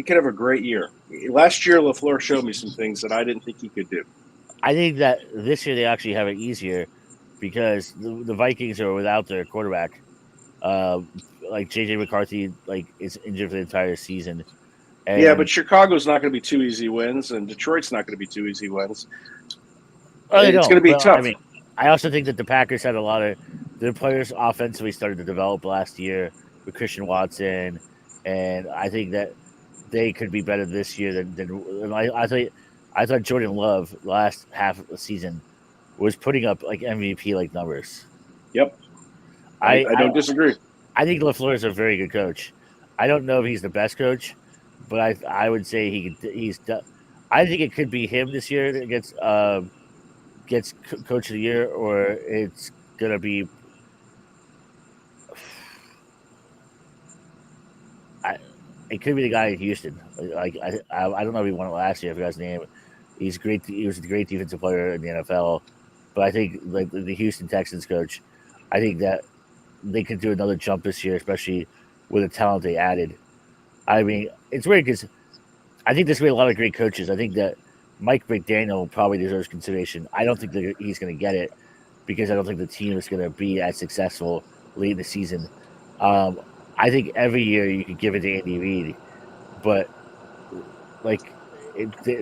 have a great year. Last year, LaFleur showed me some things that I didn't think he could do. I think that this year they actually have it easier because the Vikings are without their quarterback. Like J.J. McCarthy, is injured for the entire season. And yeah, but Chicago's not going to be 2 easy wins, and Detroit's not going to be 2 easy wins. It's going to be tough. I mean, I also think that the Packers had a lot of their players offensively started to develop last year with Christian Watson, and I think that they could be better this year than I thought Jordan Love last half of the season was putting up like MVP like numbers. Yep, I don't disagree. I think LaFleur is a very good coach. I don't know if he's the best coach, but I would say I think it could be him this year that gets coach of the year, or it's gonna be. It could be the guy in Houston. I don't know if he won it last year. I forgot his name. He's great. He was a great defensive player in the NFL, but I think like the Houston Texans coach, I think that they could do another jump this year, especially with the talent they added. I mean, it's weird because I think there's been a lot of great coaches. I think that Mike McDaniel probably deserves consideration. I don't think that he's going to get it because I don't think the team is going to be as successful late in the season. I think every year you could give it to Andy Reid, but they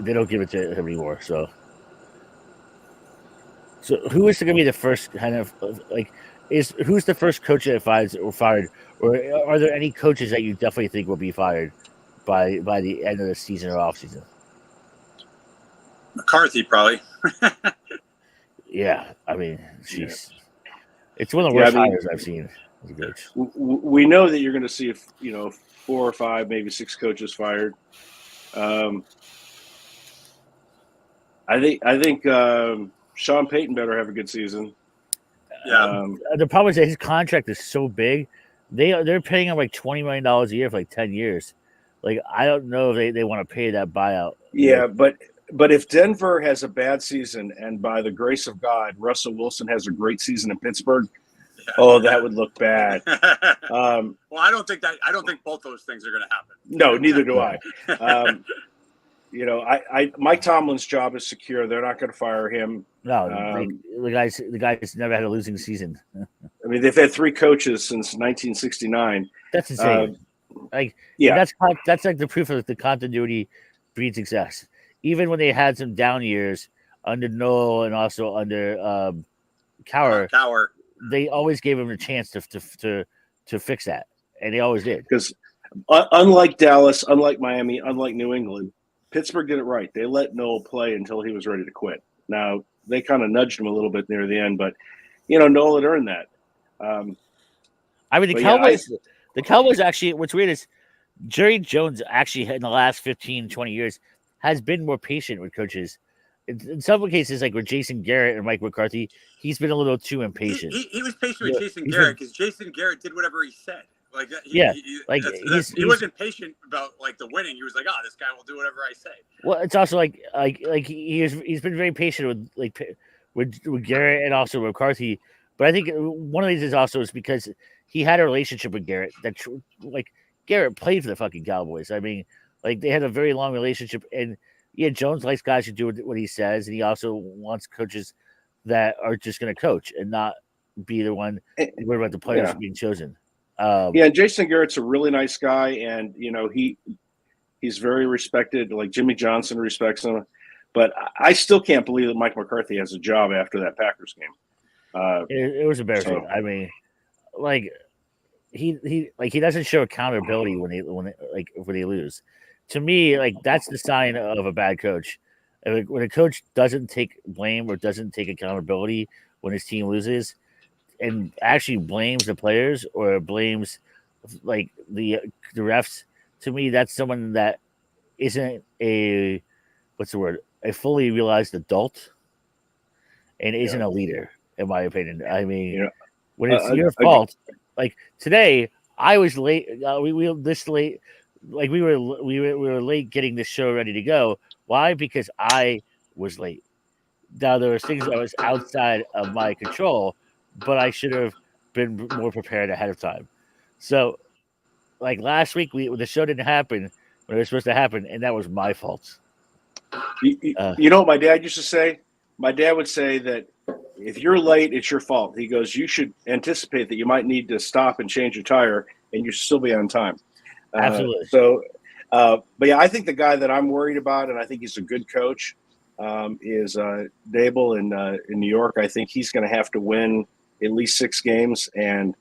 don't give it to him anymore. So who is going to be the first kind of who's the first coach that fired, or are there any coaches that you definitely think will be fired by the end of the season or off season? McCarthy probably. Yeah, I mean, jeez, it's one of the worst hires I've seen. We know that you're going to see 4 or 5, maybe 6 coaches fired. I think Sean Payton better have a good season. Yeah. The problem is that his contract is so big. They're paying him like $20 million a year for like 10 years. Like I don't know if they want to pay that buyout. Yeah, but if Denver has a bad season and by the grace of God, Russell Wilson has a great season in Pittsburgh, that would look bad. Well, I don't think both those things are going to happen. No, neither do I. Mike Tomlin's job is secure. They're not going to fire him. No, the guy's never had a losing season. I mean, they've had 3 coaches since 1969. That's insane. That's like the proof of the continuity breeds success. Even when they had some down years under Noel and also under Cowher, they always gave him a chance to fix that, and they always did. Because unlike Dallas, unlike Miami, unlike New England, Pittsburgh did it right. They let Noel play until he was ready to quit. Now they kind of nudged him a little bit near the end, but Noel had earned that. I mean, the Cowboys actually. What's weird is Jerry Jones actually in the last 15, 20 years has been more patient with coaches. In some cases, like with Jason Garrett and Mike McCarthy, he's been a little too impatient. He was patient with Jason Garrett because Jason Garrett did whatever he said. He wasn't patient about like the winning. He was like, this guy will do whatever I say. Well, it's also like he's been very patient with Garrett and also McCarthy But I think one of these is also is because he had a relationship with Garrett that like Garrett played for the fucking Cowboys. I mean, like they had a very long relationship, and yeah, Jones likes guys who do what he says, and he also wants coaches that are just going to coach and not be the one worried about the players being chosen. And Jason Garrett's a really nice guy, and he's very respected. Like Jimmy Johnson respects him, but I still can't believe that Mike McCarthy has a job after that Packers game. It was embarrassing. So. I mean, like he doesn't show accountability when they lose. To me, like that's the sign of a bad coach. Like, when a coach doesn't take blame or doesn't take accountability when his team loses, and actually blames the players or blames like the refs, to me that's someone that isn't a fully realized adult and isn't a leader, in my opinion. I mean, when it's your fault, like today, I was late. We were this late, like we were late getting this show ready to go. Why? Because I was late. Now there was things that was outside of my control, but I should have been more prepared ahead of time. So, like last week, the show didn't happen when it was supposed to happen, and that was my fault. You know what my dad used to say? My dad would say that if you're late, it's your fault. He goes, you should anticipate that you might need to stop and change your tire, and you should still be on time. Absolutely. But yeah, I think the guy that I'm worried about, and I think he's a good coach, is Dable in New York. I think he's going to have to win at least 6 games, and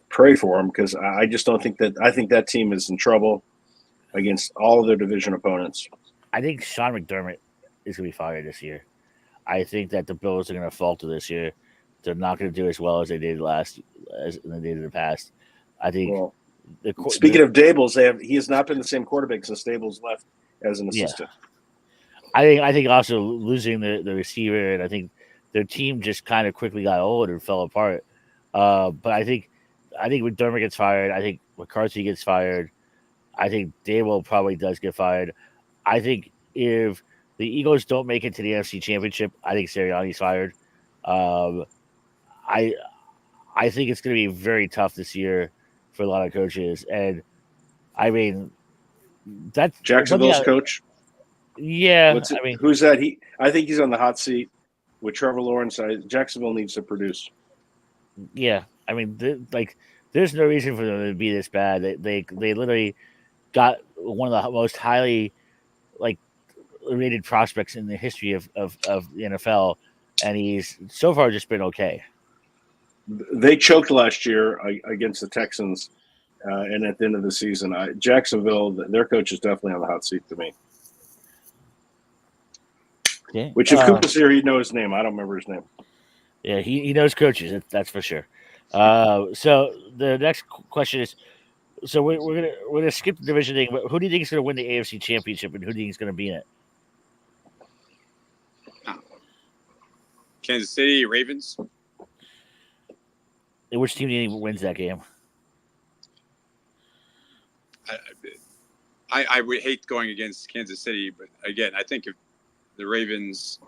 pray for him because I just don't think that. I think that team is in trouble against all of their division opponents. I think Sean McDermott is going to be fired this year. I think that the Bills are going to falter this year. They're not going to do as well as they did as they did in the past. I think. Well, speaking of Dables, he has not been the same quarterback since Dables left as an assistant. Yeah. I think also losing the receiver, and I think their team just kind of quickly got old and fell apart. But I think McDermott gets fired. I think McCarthy gets fired. I think Dable probably does get fired. I think if the Eagles don't make it to the NFC Championship, I think Sirianni's fired. I think it's going to be very tough this year for a lot of coaches, and I mean that's Jacksonville's coach. Yeah, who's that? I think he's on the hot seat with Trevor Lawrence. Jacksonville needs to produce. Yeah, I mean, there's no reason for them to be this bad. They literally got one of the most highly rated prospects in the history of the NFL, and he's so far just been okay. They choked last year against the Texans, and at the end of the season, Jacksonville, their coach is definitely on the hot seat to me. Yeah. Which if Coop was here, he'd know his name. I don't remember his name. Yeah, he knows coaches. That's for sure. So the next question is: so we're gonna skip the division thing. But who do you think is going to win the AFC Championship, and who do you think is going to be in it? Kansas City Ravens. And which team do you think wins that game? I would hate going against Kansas City, but again, I think if the Ravens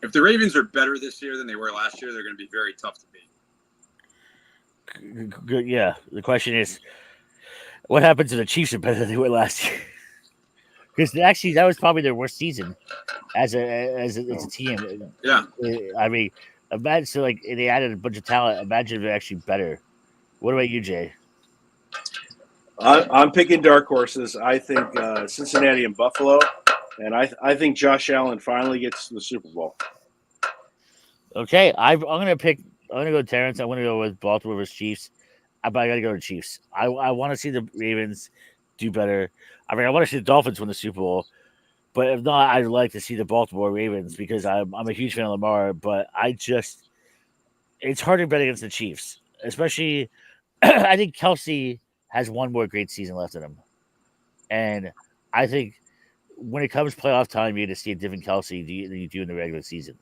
are better this year than they were last year, they're going to be very tough to beat. Good. Yeah. The question is, what happens to the Chiefs are better than they were last year? Because actually, that was probably their worst season as a team. Yeah. I mean, imagine they added a bunch of talent. Imagine if they're actually better. What about you, Jay? I'm picking dark horses. I think Cincinnati and Buffalo, and I think Josh Allen finally gets to the Super Bowl. Okay, I'm gonna go Terrence. I'm gonna go with Baltimore versus Chiefs. But I gotta go to Chiefs. I want to see the Ravens do better. I mean, I want to see the Dolphins win the Super Bowl. But if not, I'd like to see the Baltimore Ravens because I'm a huge fan of Lamar. But it's hard to bet against the Chiefs, especially. I think Kelsey has one more great season left in him, and I think when it comes playoff time, you're going to see a different Kelsey than you do in the regular season.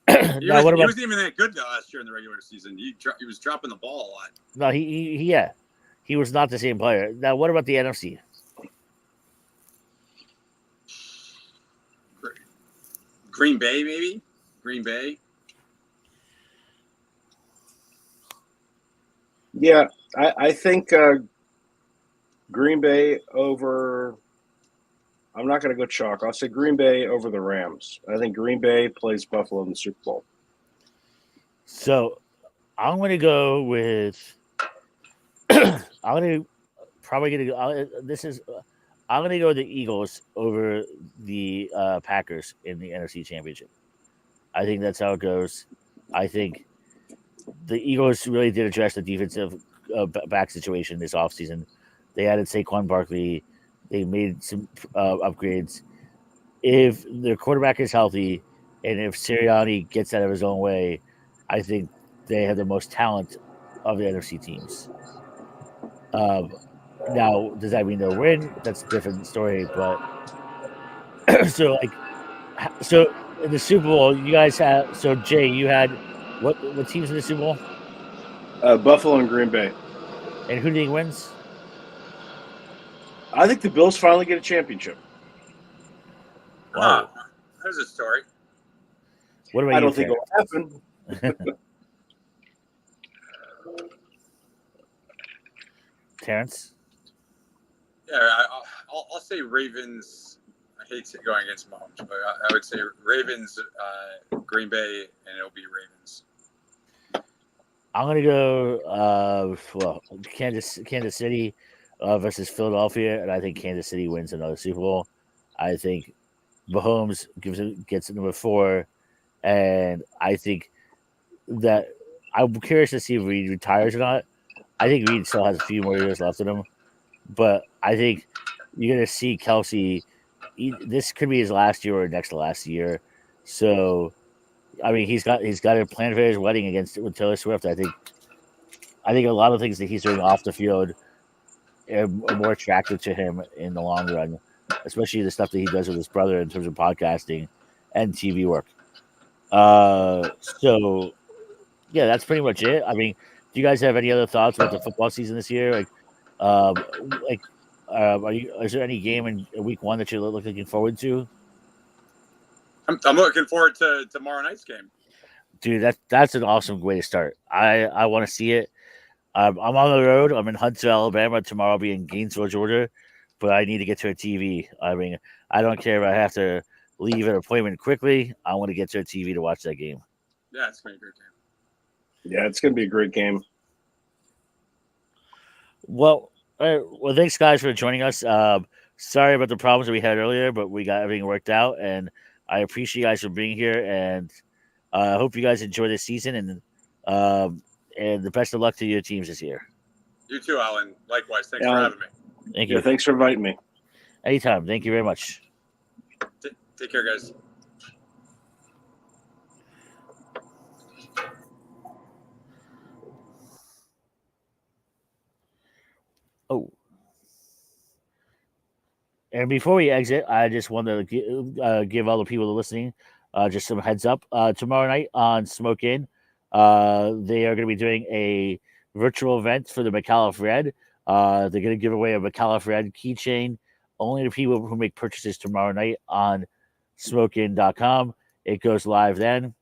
He wasn't even that good last year in the regular season. He was dropping the ball a lot. No, he was not the same player. Now, what about the NFC? Green Bay, maybe. Green Bay. Yeah, I think Green Bay over. I'm not going to go chalk. I'll say Green Bay over the Rams. I think Green Bay plays Buffalo in the Super Bowl. So I'm going to go with. I'm going to probably going to go. I'm going to go with the Eagles over the Packers in the NFC Championship. I think that's how it goes. I think the Eagles really did address the defensive back situation this offseason. They added Saquon Barkley. They made some upgrades. If their quarterback is healthy and if Sirianni gets out of his own way, I think they have the most talent of the NFC teams. Now, does that mean they'll win? That's a different story. But so in the Super Bowl, you guys have Jay, you had what teams in the Super Bowl, Buffalo and Green Bay. and who do you think wins? I think the Bills finally get a championship. Wow. There's a story. What about I you, don't think it'll happen. Terrence? Yeah, I'll say Ravens. I hate going against Mahomes, but I would say Ravens, Green Bay, and it'll be Ravens. I'm gonna go Kansas City versus Philadelphia, and I think Kansas City wins another Super Bowl. I think Mahomes gets number 4, and I think that I'm curious to see if Reed retires or not. I think Reed still has a few more years left in him, but I think you're gonna see Kelsey. This could be his last year or next to last year. So, I mean, he's got a plan for his wedding with Taylor Swift. I think a lot of things that he's doing off the field are more attractive to him in the long run, especially the stuff that he does with his brother in terms of podcasting and TV work. So yeah, that's pretty much it. I mean, do you guys have any other thoughts about the football season this year? Is there any game in week 1 that you're looking forward to? I'm looking forward to tomorrow night's game. Dude, that's an awesome way to start. I want to see it. I'm on the road. I'm in Huntsville, Alabama. Tomorrow I'll be in Gainesville, Georgia, but I need to get to a TV. I mean, I don't care if I have to leave an appointment quickly. I want to get to a TV to watch that game. Yeah, it's going to be a great game. Yeah, it's going to be a great game. Well, thanks guys for joining us. Sorry about the problems that we had earlier, but we got everything worked out, and I appreciate you guys for being here. And I hope you guys enjoy this season, and the best of luck to your teams this year. You too, Alan. Likewise. Thanks for having me. Thank you. Yeah, thanks for inviting me. Anytime. Thank you very much. Take care, guys. Oh. And before we exit, I just want to give all the people listening just some heads up. Tomorrow night on Smoke In, they are going to be doing a virtual event for the Micallef Red. They're going to give away a Micallef Red keychain only to people who make purchases tomorrow night on smokein.com. It goes live then.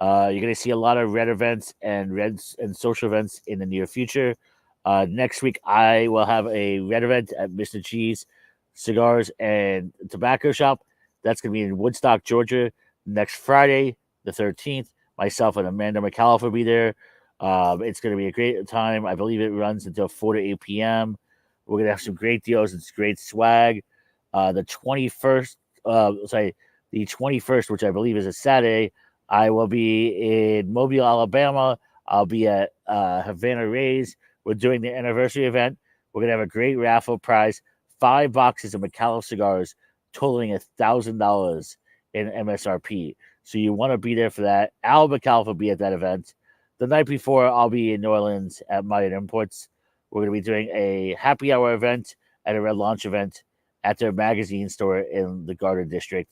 You're going to see a lot of red events and social events in the near future. Next week, I will have a red event at Mr. G's Cigars and Tobacco Shop. That's going to be in Woodstock, Georgia, next Friday, the 13th. Myself and Amanda Micallef will be there. It's going to be a great time. I believe it runs until 4 to 8 p.m. We're going to have some great deals and great swag. The 21st, which I believe is a Saturday, I will be in Mobile, Alabama. I'll be at Havana Rays. We're doing the anniversary event. We're going to have a great raffle prize, 5 boxes of Micallef cigars totaling $1,000 in MSRP. So you want to be there for that. Al Micallef will be at that event. The night before, I'll be in New Orleans at Mayan Imports. We're going to be doing a happy hour event and a red launch event at their magazine store in the Garden District.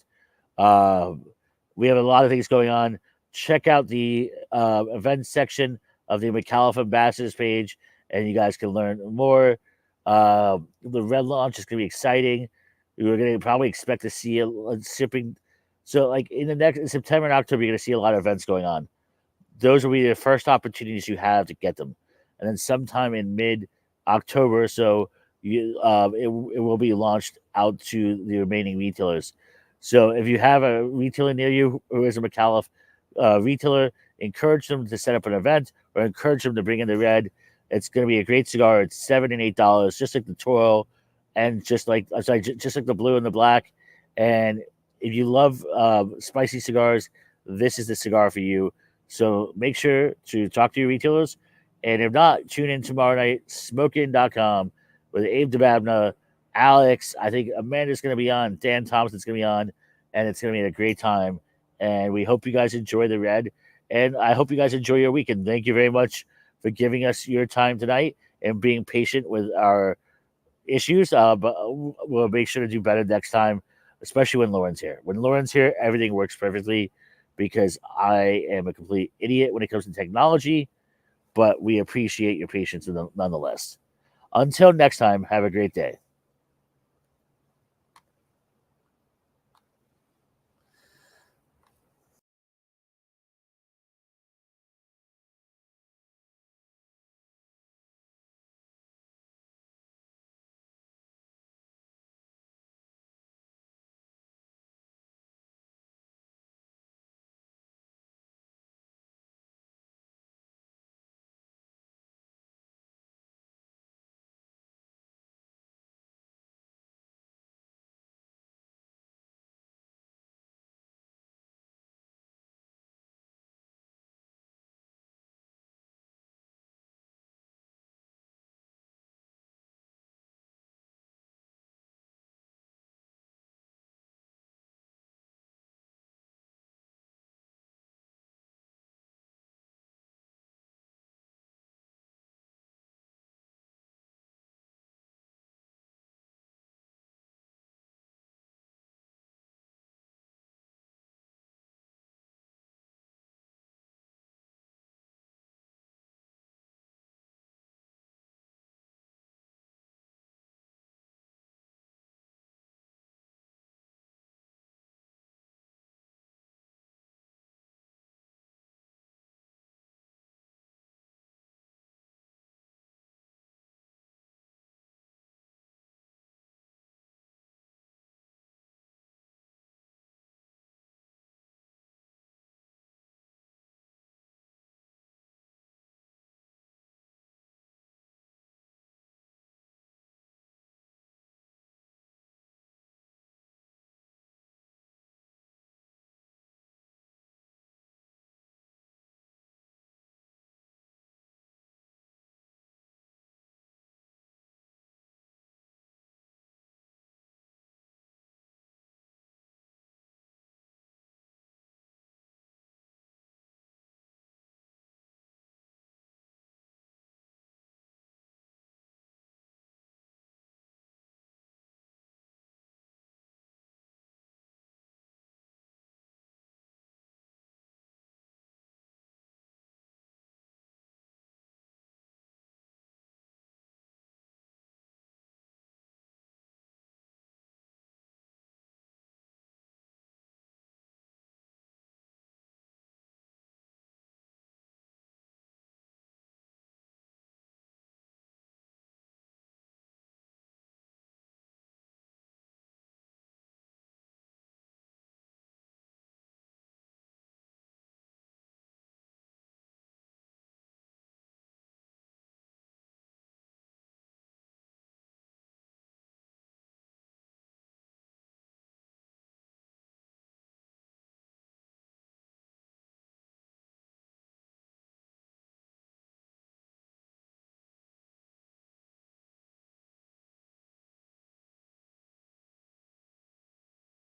We have a lot of things going on. Check out the events section of the Micallef Ambassadors page, and you guys can learn more. The red launch is going to be exciting. We're going to probably expect to see a shipping. So, like in September and October, you're going to see a lot of events going on. Those will be the first opportunities you have to get them. and then sometime in mid-October, so it will be launched out to the remaining retailers. So if you have a retailer near you who is a Micallef retailer, encourage them to set up an event or encourage them to bring in the red. It's going to be a great cigar. It's $7 and $8, just like the Toro, and just like the blue and the black. And if you love spicy cigars, this is the cigar for you. So make sure to talk to your retailers. And if not, tune in tomorrow night, smokein.com, with Abe DeBabna, Alex. I think Amanda's going to be on. Dan Thompson's going to be on. And it's going to be a great time. And we hope you guys enjoy the red. And I hope you guys enjoy your weekend. Thank you very much for giving us your time tonight and being patient with our issues. But we'll make sure to do better next time, especially when Lauren's here. When Lauren's here, everything works perfectly because I am a complete idiot when it comes to technology. But we appreciate your patience nonetheless. Until next time, have a great day.